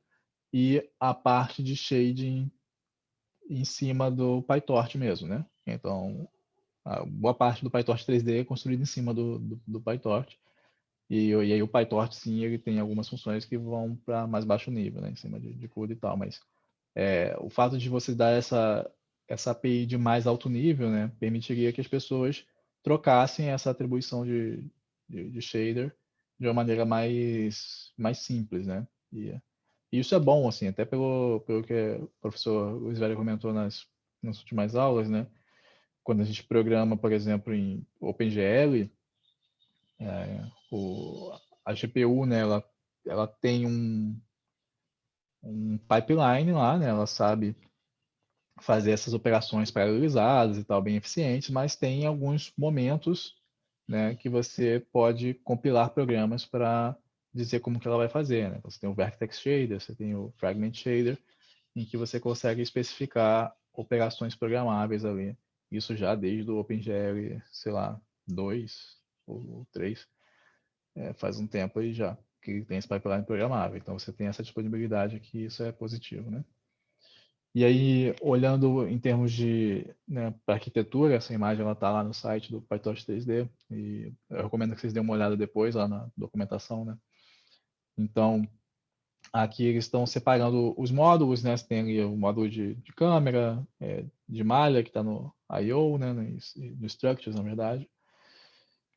e a parte de shading em cima do PyTorch mesmo, né? Então, a boa parte do PyTorch 3D é construída em cima do PyTorch. E aí o PyTorch, sim, ele tem algumas funções que vão para mais baixo nível, né? Em cima de CUDA e tal. Mas o fato de você dar essa API de mais alto nível, né? Permitiria que as pessoas trocassem essa atribuição de shader de uma maneira mais simples, né? E isso é bom, assim, até pelo que o professor Luiz Velho comentou nas últimas aulas, né? Quando a gente programa, por exemplo, em OpenGL, a GPU, né, ela tem um pipeline lá, né? Ela sabe fazer essas operações paralelizadas e tal, bem eficientes, mas tem alguns momentos, né, que você pode compilar programas para dizer como que ela vai fazer, né? Você tem o Vertex Shader, você tem o Fragment Shader, em que você consegue especificar operações programáveis ali. Isso já desde o OpenGL, sei lá, 2 ou 3, faz um tempo aí já, que tem esse pipeline programável. Então você tem essa disponibilidade aqui, isso é positivo, né? E aí, olhando em termos de para arquitetura, essa imagem ela está lá no site do PyTorch 3D e eu recomendo que vocês dêem uma olhada depois lá na documentação, né? Então, aqui eles estão separando os módulos, né? Você tem ali o módulo de câmera, de malha, que está no I/O, né? No Structures, na verdade.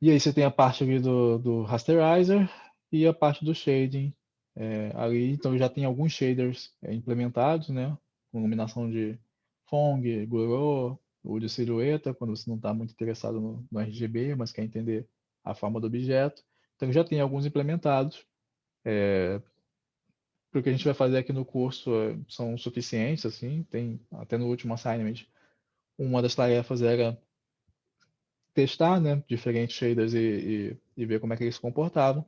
E aí você tem a parte ali do rasterizer e a parte do shading ali. Então já tem alguns shaders implementados, né? Com iluminação de Phong, Gouraud, o de silhueta, quando você não está muito interessado no RGB, mas quer entender a forma do objeto. Então já tem alguns implementados. Para o que a gente vai fazer aqui no curso são suficientes, assim. Tem até no último assignment, uma das tarefas era testar, né, diferentes shaders e ver como é que eles se comportavam,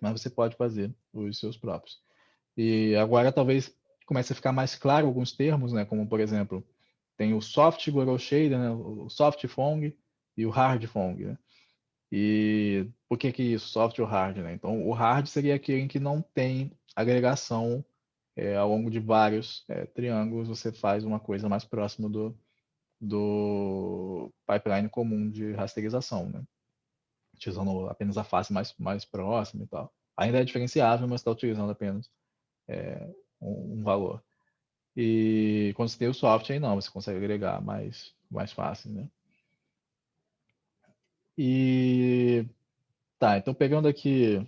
mas você pode fazer os seus próprios. E agora talvez comece a ficar mais claro alguns termos, né, como por exemplo, tem o soft Gouraud shader, né, o soft Phong e o hard Phong, né? E por que isso, soft ou hard, né? Então, o hard seria aquele em que não tem agregação ao longo de vários triângulos, você faz uma coisa mais próxima do pipeline comum de rasterização, né? Utilizando apenas a face mais próxima e tal. Ainda é diferenciável, mas está utilizando apenas um valor. E quando você tem o soft, aí não, você consegue agregar mais fácil, né? E tá, então pegando aqui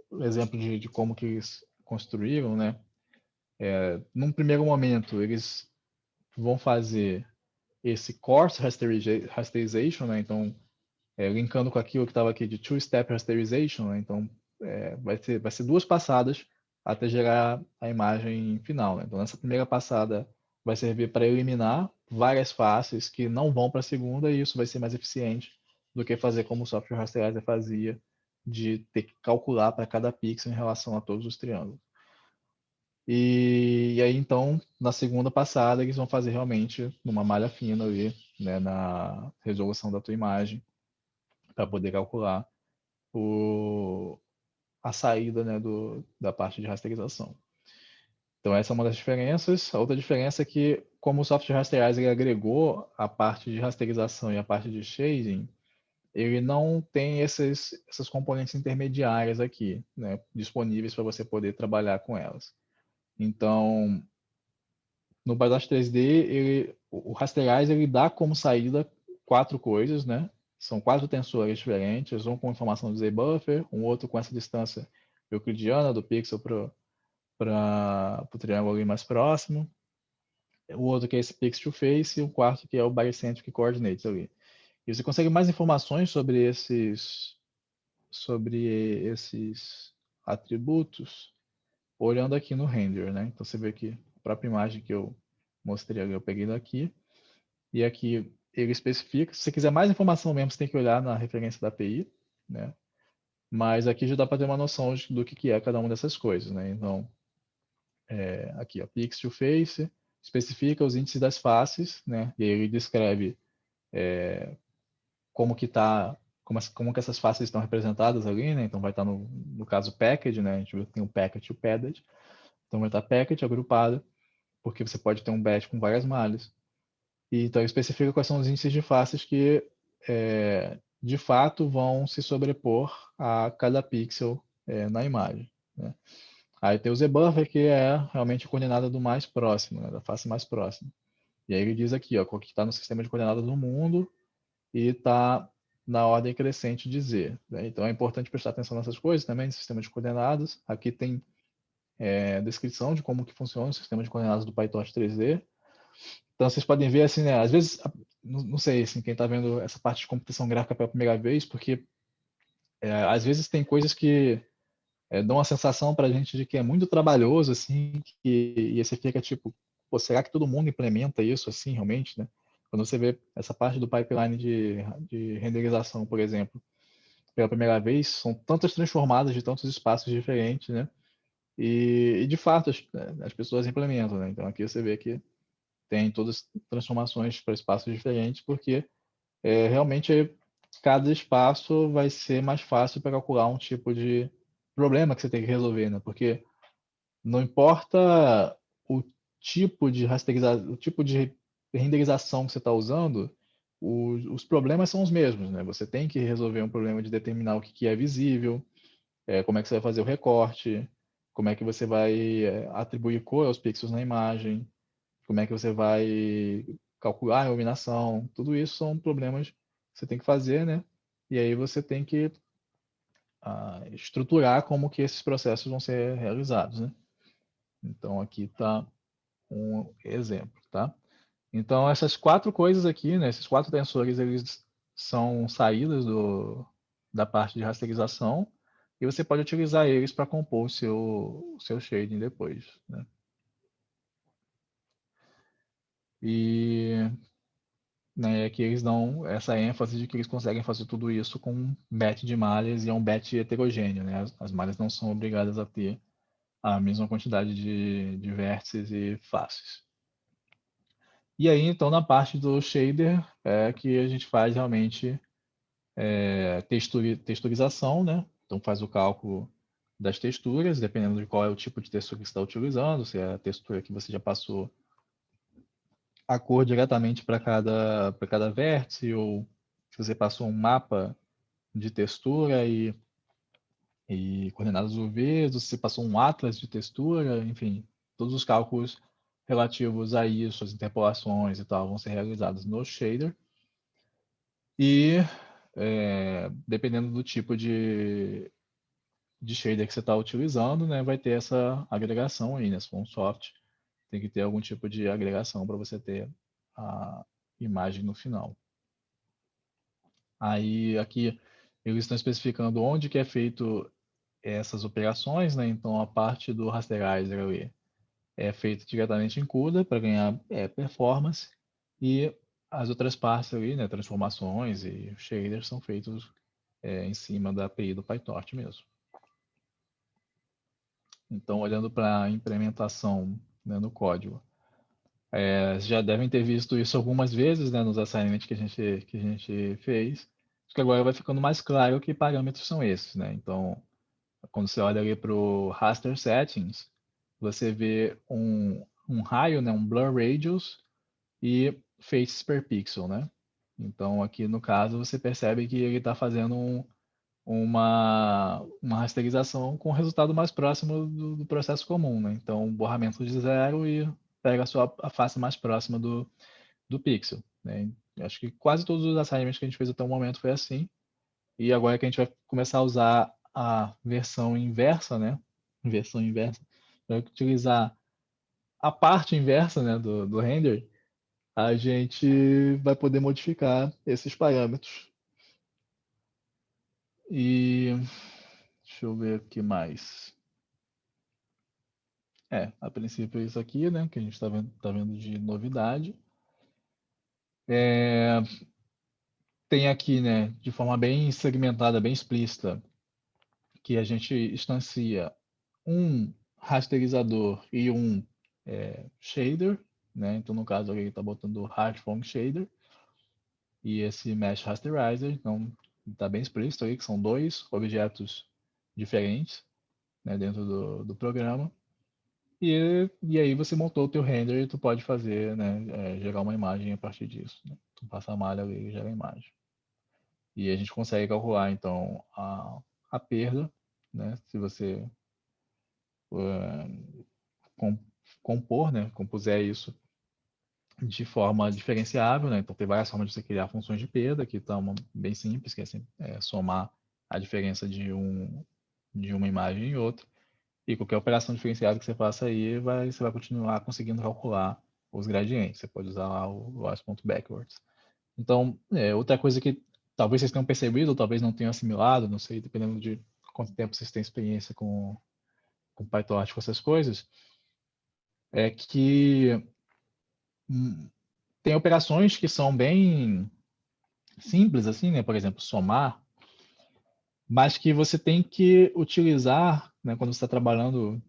o exemplo de como que eles construíram, né? Num primeiro momento, eles vão fazer esse coarse rasterization, né? Então, linkando com aquilo que estava aqui de two-step rasterization, né? Então, vai ser duas passadas até gerar a imagem final, né? Então, nessa primeira passada vai servir para eliminar várias faces que não vão para a segunda e isso vai ser mais eficiente do que fazer como o software rasterizer fazia, de ter que calcular para cada pixel em relação a todos os triângulos. E aí, então, na segunda passada, eles vão fazer realmente numa malha fina ali, né, na resolução da tua imagem, para poder calcular a saída, né, da parte de rasterização. Então, essa é uma das diferenças. A outra diferença é que, como o software rasterizer agregou a parte de rasterização e a parte de shading, ele não tem essas componentes intermediárias aqui, né, disponíveis para você poder trabalhar com elas. Então, no Badass 3D, o rasterizer ele dá como saída quatro coisas, né? São quatro tensores diferentes, um com informação do Z-buffer, um outro com essa distância euclidiana do pixel para o triângulo ali mais próximo, o outro que é esse pixel to face e o quarto que é o barycentric coordinates ali. E você consegue mais informações sobre esses atributos olhando aqui no render, né? Então você vê que a própria imagem que eu mostrei ali, eu peguei daqui, e aqui ele especifica. Se você quiser mais informação mesmo, você tem que olhar na referência da API, né? Mas aqui já dá para ter uma noção do que é cada uma dessas coisas, né? Então, aqui, ó, Pixel Face, especifica os índices das faces, né? E aí ele descreve como que tá, como que essas faces estão representadas ali, né? Então vai estar no caso package, né? A gente viu que tem o package e o padded. Então vai estar package agrupado, porque você pode ter um batch com várias malhas. E então ele especifica quais são os índices de faces que de fato vão se sobrepor a cada pixel na imagem, né? Aí tem o zbuffer, que é realmente a coordenada do mais próximo, né? Da face mais próxima. E aí ele diz aqui, ó, que está no sistema de coordenadas do mundo e está na ordem crescente de Z, né? Então é importante prestar atenção nessas coisas também, no sistema de coordenadas. Aqui tem descrição de como que funciona o sistema de coordenadas do PyTorch 3D. Então vocês podem ver assim, né? Às vezes, não sei, assim, quem está vendo essa parte de computação gráfica pela primeira vez, porque às vezes tem coisas que dão uma sensação para a gente de que é muito trabalhoso, assim, e aí você fica tipo, pô, será que todo mundo implementa isso assim realmente, né? Quando você vê essa parte do pipeline de renderização, por exemplo, pela primeira vez, são tantas transformadas de tantos espaços diferentes, né? E de fato as pessoas implementam, né? Então aqui você vê que tem todas as transformações para espaços diferentes, porque realmente cada espaço vai ser mais fácil para calcular um tipo de problema que você tem que resolver, né? Porque não importa o tipo de rasterização, o tipo de renderização que você está usando, os problemas são os mesmos, né? Você tem que resolver um problema de determinar o que é visível, como é que você vai fazer o recorte, como é que você vai atribuir cor aos pixels na imagem, como é que você vai calcular a iluminação, tudo isso são problemas que você tem que fazer, né? E aí você tem que estruturar como que esses processos vão ser realizados, né? Então aqui está um exemplo, tá? Então essas quatro coisas aqui, né? Esses quatro tensores, eles são saídas da parte de rasterização e você pode utilizar eles para compor o seu shading depois, né? E que eles dão essa ênfase de que eles conseguem fazer tudo isso com um batch de malhas e é um batch heterogêneo, né? As malhas não são obrigadas a ter a mesma quantidade de vértices e faces. E aí, então, na parte do shader, é que a gente faz realmente texturização, né? Então, faz o cálculo das texturas, dependendo de qual é o tipo de textura que você está utilizando, se é a textura que você já passou a cor diretamente para cada vértice, ou se você passou um mapa de textura e coordenadas UV, se você passou um atlas de textura, enfim, todos os cálculos relativos a isso, as interpolações e tal, vão ser realizados no shader. E dependendo do tipo de shader que você está utilizando, né, vai ter essa agregação aí, né? Se for um soft, tem que ter algum tipo de agregação para você ter a imagem no final. Aí aqui eles estão especificando onde que é feito essas operações, né? Então a parte do rasterizer ali é feita diretamente em CUDA para ganhar performance e as outras partes ali, né, transformações e shaders são feitos em cima da API do PyTorch mesmo. Então olhando para a implementação, né, no código, já devem ter visto isso algumas vezes, né, nos assignments que a gente fez. Acho que agora vai ficando mais claro que parâmetros são esses, né? Então, quando você olha ali para o raster settings, você vê um raio, né, um blur radius e faces per pixel, né? Então, aqui no caso, você percebe que ele está fazendo uma rasterização com o resultado mais próximo do processo comum, né? Então, borramento de zero e pega a face mais próxima do pixel, né? Acho que quase todos os assignments que a gente fez até o momento foi assim. E agora que a gente vai começar a usar a versão inversa, né? Versão inversa, vai utilizar a parte inversa, né, do render. a gente vai poder modificar esses parâmetros. E deixa eu ver o que mais. A princípio é isso aqui, né, que a gente está vendo de novidade. Tem aqui, né, de forma bem segmentada, bem explícita, que a gente instancia um rasterizador e um shader, né? Então, no caso, ele está botando o Hardform Shader e esse Mesh Rasterizer. Então, está bem explícito aí que são dois objetos diferentes, né, dentro do programa. E aí você montou o teu render e tu pode fazer, né, gerar uma imagem a partir disso. Né? Tu passa a malha ali e gera a imagem. E a gente consegue calcular, então, a perda, né? Se você com, compor, né? Compuser isso de forma diferenciável, né? Então, tem várias formas de você criar funções de perda, que estão bem simples, que é somar a diferença de uma imagem e outra. E qualquer operação diferenciada que você faça aí, você vai continuar conseguindo calcular os gradientes. Você pode usar lá o loss.backwards. Então, outra coisa que talvez vocês tenham percebido, ou talvez não tenham assimilado, não sei, dependendo de quanto tempo vocês têm experiência com PyTorch, com essas coisas, é que tem operações que são bem simples, assim, né? Por exemplo, somar, mas que você tem que utilizar, né, quando você está trabalhando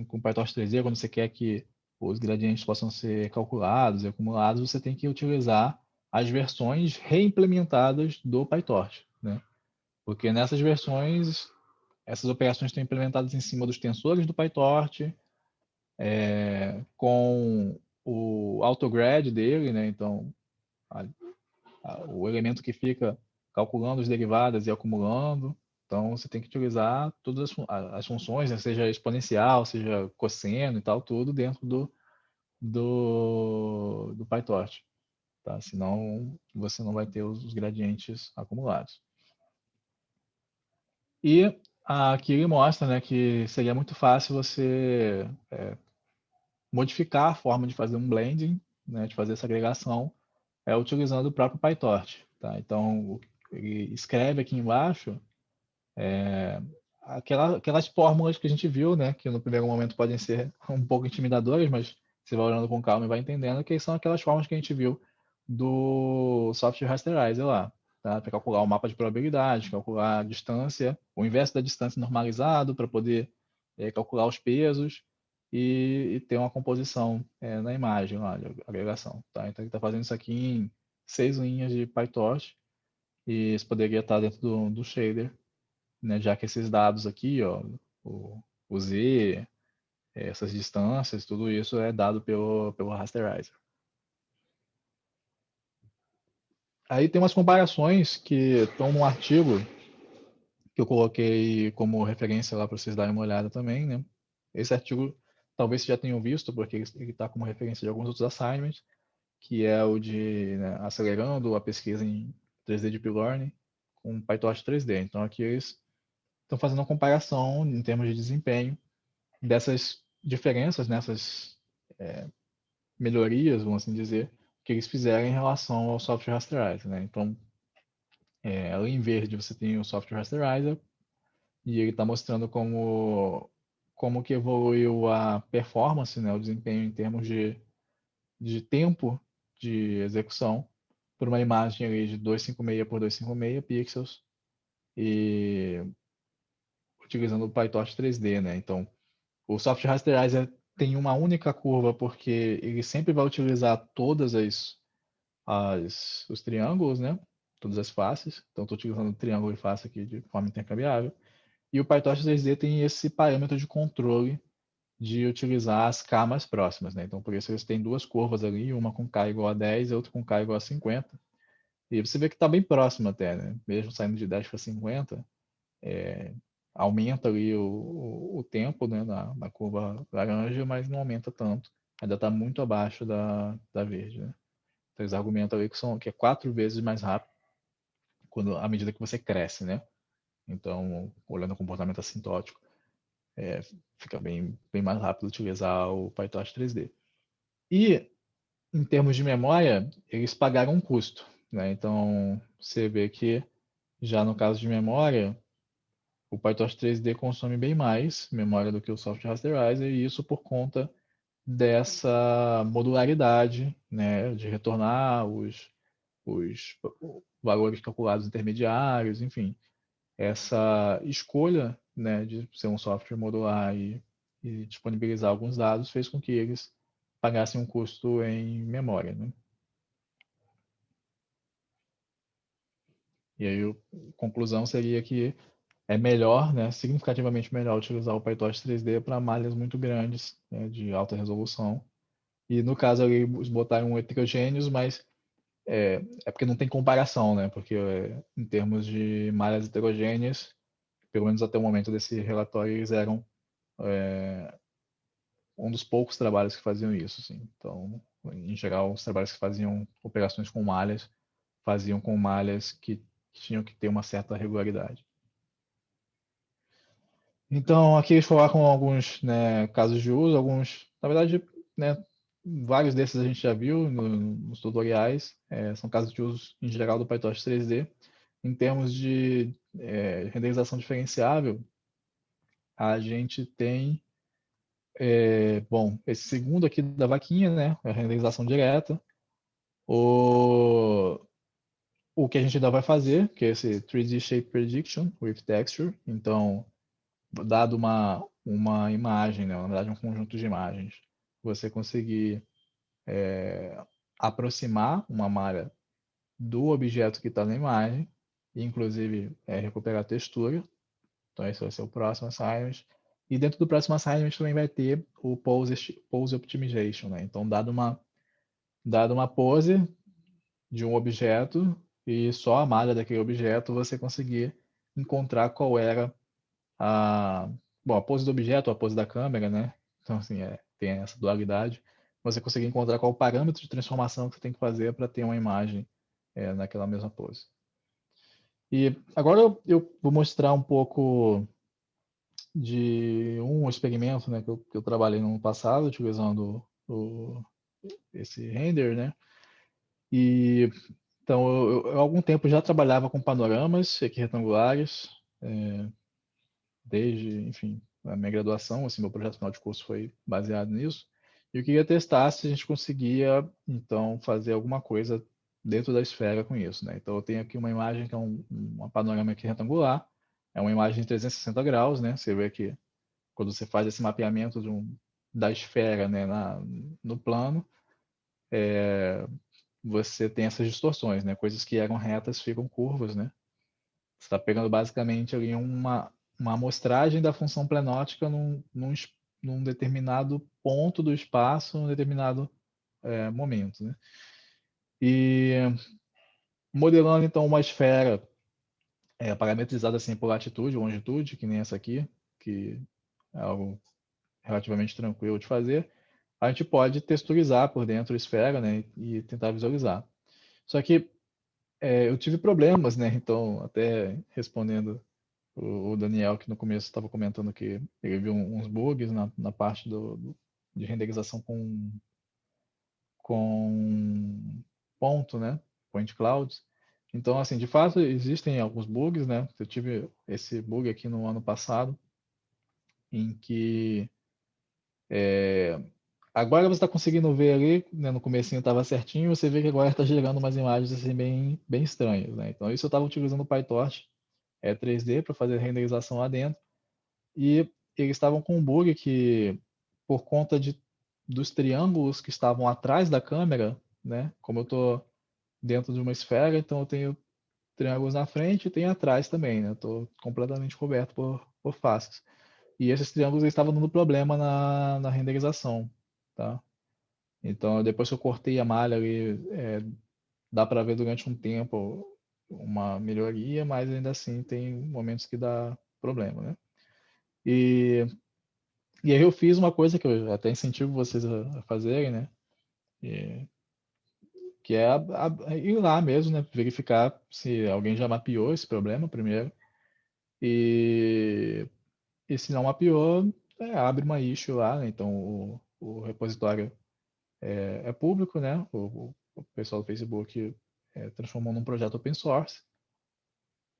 com PyTorch 3D, quando você quer que os gradientes possam ser calculados e acumulados, você tem que utilizar as versões reimplementadas do PyTorch, né? Porque nessas versões, essas operações estão implementadas em cima dos tensores do PyTorch, com o autograd dele, né? Então, o elemento que fica calculando as derivadas e acumulando. Então, você tem que utilizar todas as funções, né? Seja exponencial, seja cosseno e tal, tudo dentro do PyTorch. Tá? Senão, você não vai ter os gradientes acumulados. E aqui ele mostra, né, que seria muito fácil você modificar a forma de fazer um blending, né, de fazer essa agregação, utilizando o próprio PyTorch. Tá? Então, ele escreve aqui embaixo aquelas fórmulas que a gente viu, né, que no primeiro momento podem ser um pouco intimidadoras, mas você vai olhando com calma e vai entendendo que são aquelas fórmulas que a gente viu do Software Rasterizer lá, tá? Para calcular o mapa de probabilidade, calcular a distância, o inverso da distância normalizado, para poder calcular os pesos e ter uma composição na imagem lá, de agregação. Tá? Então ele está fazendo isso aqui em 6 linhas de PyTorch e isso poderia estar dentro do shader, né, já que esses dados aqui, ó, o Z, essas distâncias, tudo isso é dado pelo rasterizer. Aí tem umas comparações que estão no artigo que eu coloquei como referência lá para vocês darem uma olhada também, né? Esse artigo talvez vocês já tenham visto, porque ele está como referência de alguns outros assignments, que é o de, né, acelerando a pesquisa em 3D Deep Learning com PyTorch 3D. Então aqui eles estão fazendo uma comparação em termos de desempenho dessas diferenças, nessas melhorias, vamos assim dizer, que eles fizeram em relação ao software rasterizer, né? Então, ali em verde você tem o software rasterizer e ele está mostrando como que evoluiu a performance, né, o desempenho em termos de tempo de execução por uma imagem ali de 256 por 256 pixels e utilizando o PyTorch 3D, né? Então, o software rasterizer tem uma única curva porque ele sempre vai utilizar todas os triângulos, né? Todas as faces. Então, estou utilizando triângulo e face aqui de forma intercambiável. E o PyTorch 3D tem esse parâmetro de controle de utilizar as K mais próximas, né? Então, por isso eles têm duas curvas ali, uma com K igual a 10 e outra com K igual a 50. E você vê que está bem próximo até, né? Mesmo saindo de 10 para 50, aumenta ali o tempo, né, na curva laranja, mas não aumenta tanto. Ainda está muito abaixo da verde, né? Então, eles argumentam ali que é 4 vezes mais rápido à medida que você cresce, né? Então, olhando o comportamento assintótico, fica bem mais rápido utilizar o PyTorch 3D. E em termos de memória, eles pagaram um custo, né? Então, você vê que já no caso de memória, o PyTorch 3D consome bem mais memória do que o Soft Rasterizer, e isso por conta dessa modularidade, né, de retornar os valores calculados intermediários, enfim, essa escolha, né, de ser um software modular e disponibilizar alguns dados fez com que eles pagassem um custo em memória, né? E aí a conclusão seria que é melhor, né, significativamente melhor utilizar o PyTorch 3D para malhas muito grandes, né, de alta resolução. E no caso ali eles botaram heterogêneos, mas é porque não tem comparação, né? Porque em termos de malhas heterogêneas, pelo menos até o momento desse relatório, eles eram um dos poucos trabalhos que faziam isso, assim. Então, em geral, os trabalhos que faziam operações com malhas faziam com malhas que tinham que ter uma certa regularidade. Então, aqui eles colocam alguns, né, casos de uso, alguns, na verdade, né, vários desses a gente já viu nos tutoriais, são casos de uso em geral do PyTorch 3D. Em termos de renderização diferenciável, a gente tem, bom, esse segundo aqui da vaquinha, né, a renderização direta, o, o que a gente ainda vai fazer, que é esse 3D Shape Prediction with Texture. Então, dado uma imagem, né, na verdade um conjunto de imagens, você conseguir aproximar uma malha do objeto que está na imagem, e inclusive recuperar a textura. Então esse vai ser o próximo assignment. E dentro do próximo assignment também vai ter o pose optimization, né? Então dado uma pose de um objeto e só a malha daquele objeto, você conseguir encontrar qual era a, bom, a pose do objeto, a pose da câmera, né? Então, assim, tem essa dualidade. Você conseguir encontrar qual o parâmetro de transformação que você tem que fazer para ter uma imagem naquela mesma pose. E agora eu vou mostrar um pouco de um experimento, né, que eu trabalhei no passado, utilizando esse render, né? E então há algum tempo já trabalhava com panoramas equirretangulares, desde, enfim, a minha graduação, assim, meu projeto final de curso foi baseado nisso. E eu queria testar se a gente conseguia, então, fazer alguma coisa dentro da esfera com isso, né? Então, eu tenho aqui uma imagem que é uma panorama aqui retangular, é uma imagem de 360 graus, né? Você vê que quando você faz esse mapeamento da esfera, né, no plano, você tem essas distorções, né? Coisas que eram retas ficam curvas, né? Você está pegando basicamente ali uma amostragem da função plenótica num determinado ponto do espaço, num determinado momento, né? E modelando então uma esfera parametrizada assim por latitude ou longitude, que nem essa aqui, que é algo relativamente tranquilo de fazer, a gente pode texturizar por dentro a esfera, né, e tentar visualizar. Só que eu tive problemas, né? Então, até respondendo o Daniel, que no começo estava comentando que ele viu uns bugs na parte de renderização com ponto, né? Point clouds. Então, assim, de fato, existem alguns bugs, né? Eu tive esse bug aqui no ano passado, em que agora você está conseguindo ver ali, né, no comecinho estava certinho, você vê que agora está gerando umas imagens assim bem estranhas, né? Então, isso eu estava utilizando o PyTorch 3D para fazer a renderização lá dentro. E eles estavam com um bug que, por conta dos triângulos que estavam atrás da câmera, né? Como eu estou dentro de uma esfera, então eu tenho triângulos na frente e tenho atrás também, né? Estou completamente coberto por faces. E esses triângulos eles estavam dando problema na renderização, tá? Então, depois que eu cortei a malha ali, dá para ver durante um tempo uma melhoria, mas ainda assim tem momentos que dá problema, né? E E aí eu fiz uma coisa que eu até incentivo vocês a fazerem, né? E- que é ir lá mesmo, né? Verificar se alguém já mapeou esse problema primeiro. E, e se não mapeou, abre uma issue lá, né? Então o repositório é público, né? O pessoal do Facebook transformou num projeto open source.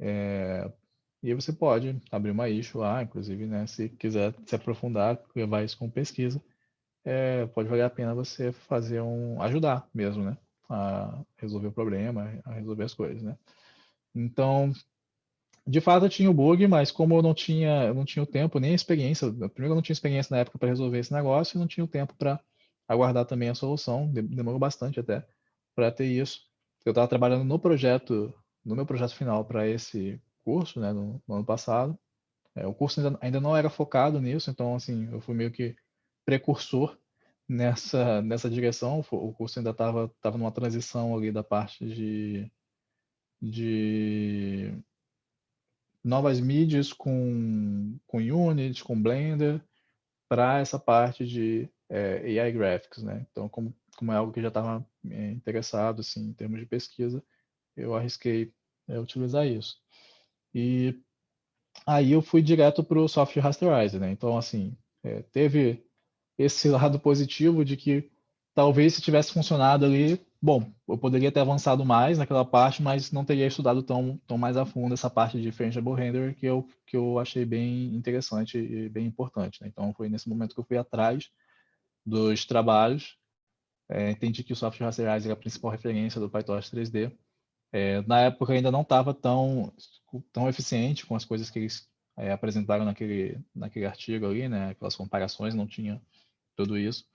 E aí você pode abrir uma issue lá, inclusive, né? Se quiser se aprofundar, levar isso com pesquisa, pode valer a pena você ajudar mesmo, né? A resolver o problema, a resolver as coisas, né? Então, de fato, eu tinha o bug, mas como eu não tinha o tempo nem a experiência, primeiro eu não tinha experiência na época para resolver esse negócio e não tinha o tempo para aguardar também a solução, demorou bastante até para ter isso. Eu estava trabalhando no meu projeto final para esse curso, né, no ano passado. O curso ainda não era focado nisso, então assim, eu fui meio que precursor nessa direção. O curso ainda estava numa transição ali da parte de novas mídias com Unity, com Blender, para essa parte de AI Graphics, né? Então, como é algo que já estava interessado, assim, em termos de pesquisa, eu arrisquei utilizar isso. E aí eu fui direto para o Software Rasterizer, né? Então, assim, teve esse lado positivo de que talvez se tivesse funcionado ali, bom, eu poderia ter avançado mais naquela parte, mas não teria estudado tão mais a fundo essa parte de Differentiable Render que eu achei bem interessante e bem importante, né? Então foi nesse momento que eu fui atrás dos trabalhos, entendi que o Software Rasterizer é a principal referência do PyTorch 3D. Na época ainda não estava tão eficiente com as coisas que eles apresentaram naquele artigo ali, né? Aquelas comparações, não tinha tudo isso.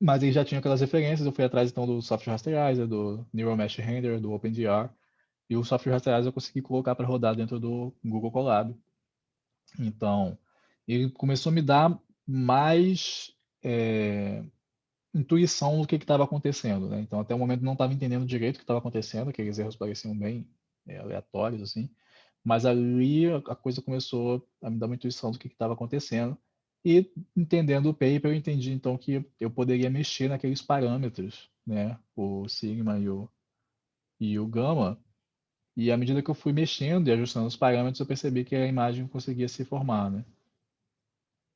Mas ele já tinha aquelas referências, eu fui atrás então do Software Rasterizer, do Neural Mesh Render, do OpenGR, e o Software Rasterizer eu consegui colocar para rodar dentro do Google Colab. Então, ele começou a me dar mais intuição do que estava acontecendo, né? Então, até o momento não estava entendendo direito o que estava acontecendo, aqueles erros pareciam bem aleatórios, assim. Mas ali a coisa começou a me dar uma intuição do que estava acontecendo. E entendendo o paper, eu entendi então que eu poderia mexer naqueles parâmetros, né? O sigma e o gama. E à medida que eu fui mexendo e ajustando os parâmetros, eu percebi que a imagem conseguia se formar, né?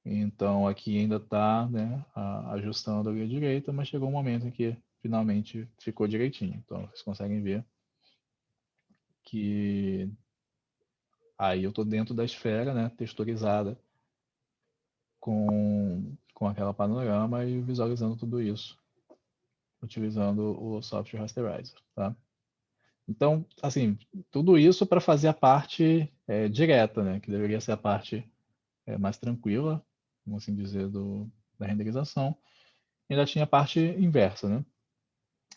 Então aqui ainda está, né, ajustando ali a direita, mas chegou um momento em que finalmente ficou direitinho. Então vocês conseguem ver que aí eu estou dentro da esfera, né, texturizada com aquela panorama e visualizando tudo isso, utilizando o Software Rasterizer, tá? Então, assim, tudo isso para fazer a parte direta, né, que deveria ser a parte mais tranquila, vamos assim dizer, da renderização. E ainda tinha a parte inversa, né?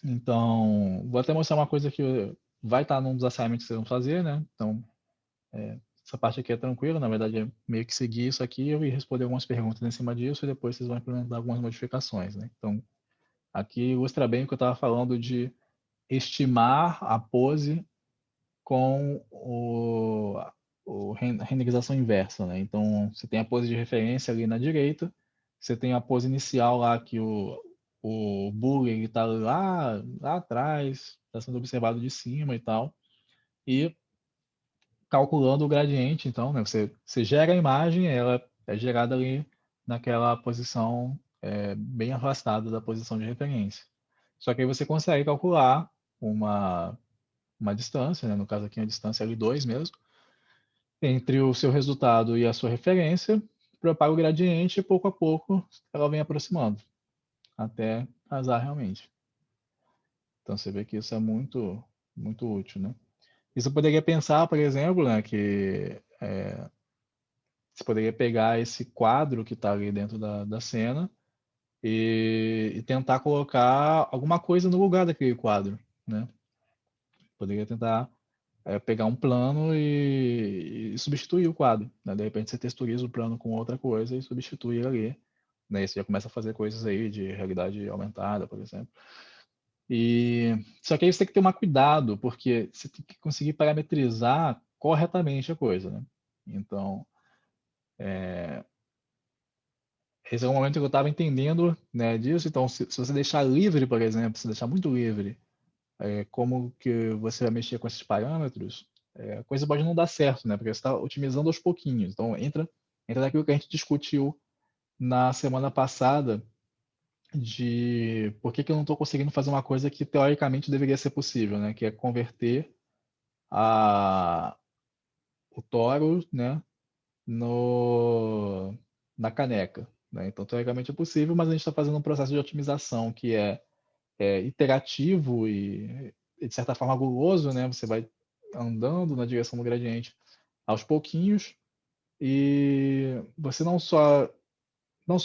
Então, vou até mostrar uma coisa que vai estar num dos assignments que vocês vão fazer, né? Então, essa parte aqui é tranquila, na verdade é meio que seguir isso aqui e responder algumas perguntas em cima disso e depois vocês vão implementar algumas modificações, né? Então, aqui ilustra bem o que eu estava falando de estimar a pose com a renderização inversa, né? Então, você tem a pose de referência ali na direita, você tem a pose inicial lá que o bug está lá atrás, está sendo observado de cima e tal, e calculando o gradiente, então, né? Você gera a imagem, ela é gerada ali naquela posição bem afastada da posição de referência. Só que aí você consegue calcular uma distância, né? No caso aqui a distância é L2 mesmo, entre o seu resultado e a sua referência, propaga o gradiente e pouco a pouco ela vem aproximando, até casar realmente. Então você vê que isso é muito, muito útil, né? Isso poderia pensar, por exemplo, né, que você poderia pegar esse quadro que está ali dentro da cena e tentar colocar alguma coisa no lugar daquele quadro, né? Poderia tentar pegar um plano e substituir o quadro, né? De repente você texturiza o plano com outra coisa e substitui ele ali, né? E você já começa a fazer coisas aí de realidade aumentada, por exemplo. Só que aí você tem que ter um cuidado, porque você tem que conseguir parametrizar corretamente a coisa, né? Então, esse é o momento que eu estava entendendo, né, disso. Então, se você deixar livre, por exemplo, se deixar muito livre, como que você vai mexer com esses parâmetros, a coisa pode não dar certo, né? Porque você está otimizando aos pouquinhos. Então, entra naquilo que a gente discutiu na semana passada de por que que eu não estou conseguindo fazer uma coisa que teoricamente deveria ser possível, né? Que é converter a, o toro, né, no, na caneca, né? Então, teoricamente é possível, mas a gente está fazendo um processo de otimização que é iterativo e, de certa forma, guloso, né? Você vai andando na direção do gradiente aos pouquinhos e você não só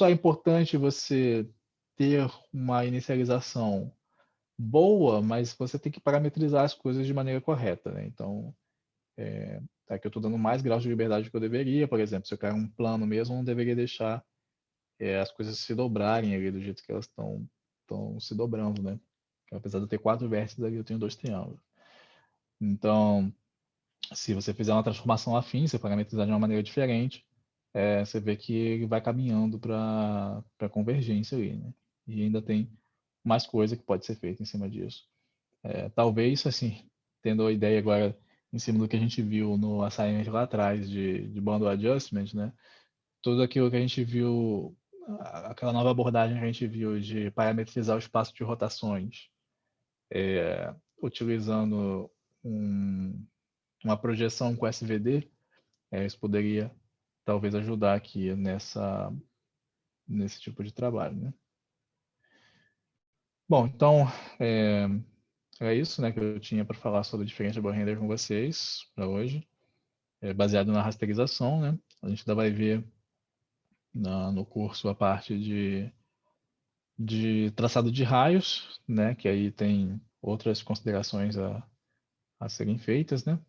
é importante você ter uma inicialização boa, mas você tem que parametrizar as coisas de maneira correta, né? Então, aqui eu estou dando mais graus de liberdade do que eu deveria, por exemplo, se eu quero um plano mesmo, eu não deveria deixar as coisas se dobrarem ali do jeito que elas estão se dobrando, né? Apesar de eu ter 4 vértices ali, eu tenho 2 triângulos. Então, se você fizer uma transformação afim, você parametrizar de uma maneira diferente, você vê que ele vai caminhando para convergência ali, né? E ainda tem mais coisa que pode ser feita em cima disso. Talvez, assim, tendo a ideia agora em cima do que a gente viu no assignment lá atrás de bundle adjustment, né? Tudo aquilo que a gente viu, aquela nova abordagem que a gente viu de parametrizar o espaço de rotações, utilizando uma projeção com SVD, isso poderia talvez ajudar aqui nesse tipo de trabalho, né? Bom, então é, é isso, né, que eu tinha para falar sobre Differentiable Render com vocês para hoje, baseado na rasterização, né? A gente ainda vai ver no curso a parte de traçado de raios, né? Que aí tem outras considerações a serem feitas, né?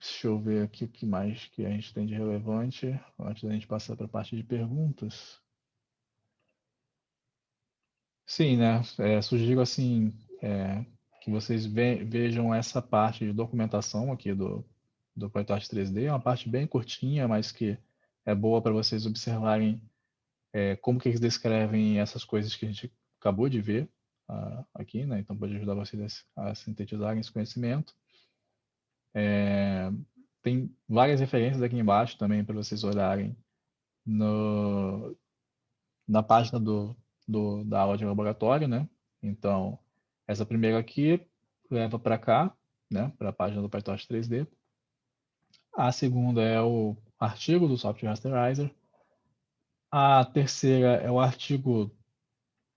Deixa eu ver aqui o que mais que a gente tem de relevante antes da gente passar para a parte de perguntas. Sim, né? Sugiro assim que vocês vejam essa parte de documentação aqui do PyTorch 3D. É uma parte bem curtinha, mas que é boa para vocês observarem como que eles descrevem essas coisas que a gente acabou de ver aqui, né? Então pode ajudar vocês a sintetizarem esse conhecimento. Tem várias referências aqui embaixo também para vocês olharem na página da aula de laboratório, né? Então, essa primeira aqui leva para cá, né? Para a página do PyTorch 3D. A segunda é o artigo do Software Rasterizer. A terceira é o artigo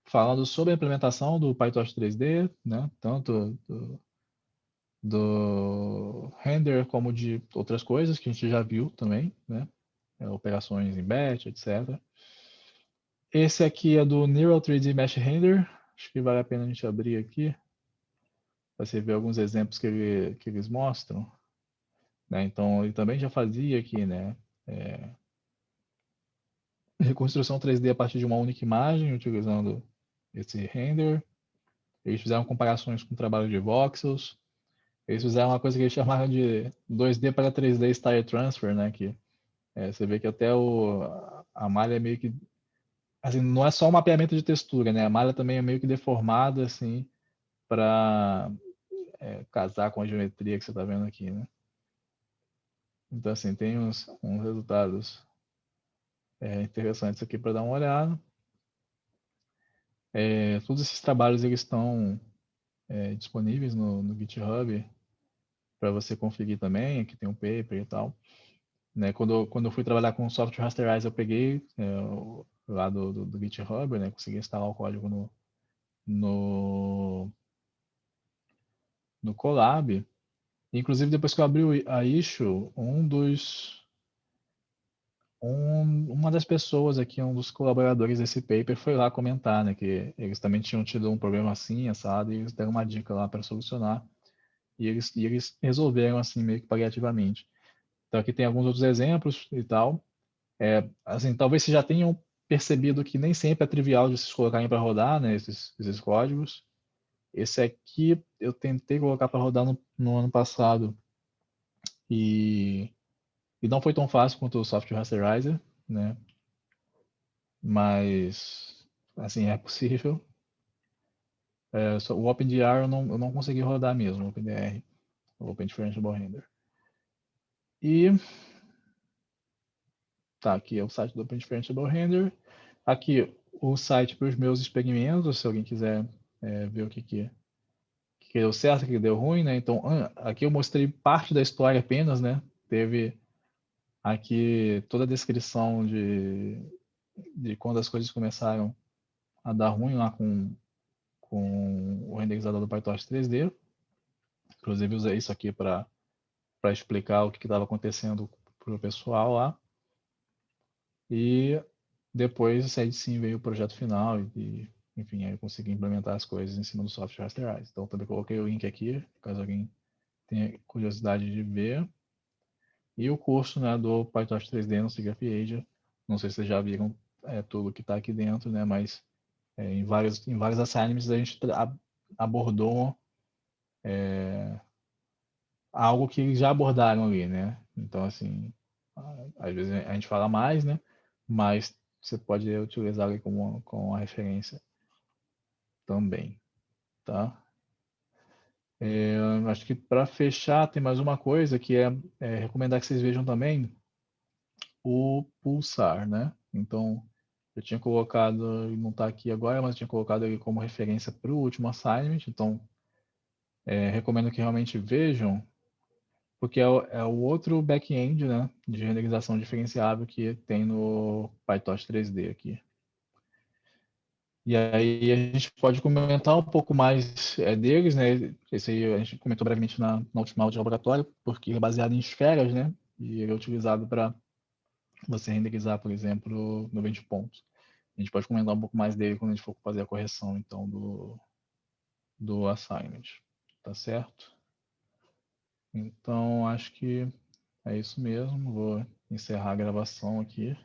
falando sobre a implementação do PyTorch 3D, né? Tanto do render como de outras coisas que a gente já viu também, né? Operações em batch, etc. Esse aqui é do Neural 3D Mesh Render. Acho que vale a pena a gente abrir aqui para você ver alguns exemplos que eles mostram. Né? Então, ele também já fazia aqui, né? Reconstrução 3D a partir de uma única imagem, utilizando esse render. Eles fizeram comparações com o trabalho de voxels. Eles fizeram uma coisa que eles chamaram de 2D para 3D Style Transfer, né? Que você vê que até a malha é meio que assim, não é só um mapeamento de textura, né? A malha também é meio que deformada assim para casar com a geometria que você está vendo aqui, né? Então assim tem uns resultados interessantes aqui para dar uma olhada. Todos esses trabalhos eles estão disponíveis no GitHub para você conferir também. Aqui tem um paper e tal. Né? Quando eu fui trabalhar com o software Rasterize, eu peguei lá do GitHub, né? Consegui instalar o código no, no Colab. Inclusive, depois que eu abri a issue, uma das pessoas aqui, um dos colaboradores desse paper, foi lá comentar, né? Que eles também tinham tido um problema assim, assado, e eles deram uma dica lá para solucionar. E eles resolveram assim, meio que paliativamente. Então, aqui tem alguns outros exemplos e tal. Assim, talvez vocês já tenham percebido que nem sempre é trivial de vocês colocarem para rodar, né, esses códigos. Esse aqui eu tentei colocar para rodar no ano passado e, e não foi tão fácil quanto o Software Rasterizer, né? Mas, assim, é possível. O OpenDR eu não consegui rodar mesmo, o OpenDR, o Open Differentiable Render. E tá, aqui é o site do Open Differentiable Render. aqui o site para os meus experimentos, se alguém quiser ver o que deu certo, o que deu ruim, né? Então, aqui eu mostrei parte da história apenas, né? Teve aqui toda a descrição de quando as coisas começaram a dar ruim lá com o renderizador do PyTorch 3D. Inclusive, usei isso aqui para explicar o que estava acontecendo para o pessoal lá. E depois o SED-Sim veio o projeto final e, enfim, aí eu consegui implementar as coisas em cima do software Rasterize. Então, também coloquei o link aqui, caso alguém tenha curiosidade de ver. E o curso, né, do PyTorch 3D no SIGGRAPH. Não sei se vocês já viram tudo que está aqui dentro, né, mas em vários assignments a gente abordou algo que já abordaram ali, né? Então, assim, às vezes a gente fala mais, né? Mas você pode utilizar ali como uma referência também, tá? Acho que para fechar tem mais uma coisa que é recomendar que vocês vejam também o Pulsar, né? Então, eu tinha colocado, não está aqui agora, mas eu tinha colocado ele como referência para o último assignment, então recomendo que realmente vejam, porque é o outro back-end, né, de renderização diferenciável que tem no PyTorch 3D aqui. E aí a gente pode comentar um pouco mais deles, né? Esse aí a gente comentou brevemente na última aula de laboratório, porque ele é baseado em esferas, né? E ele é utilizado para você renderizar, por exemplo, no 20 pontos. A gente pode comentar um pouco mais dele quando a gente for fazer a correção, então, do assignment. Tá certo? Então, acho que é isso mesmo. Vou encerrar a gravação aqui.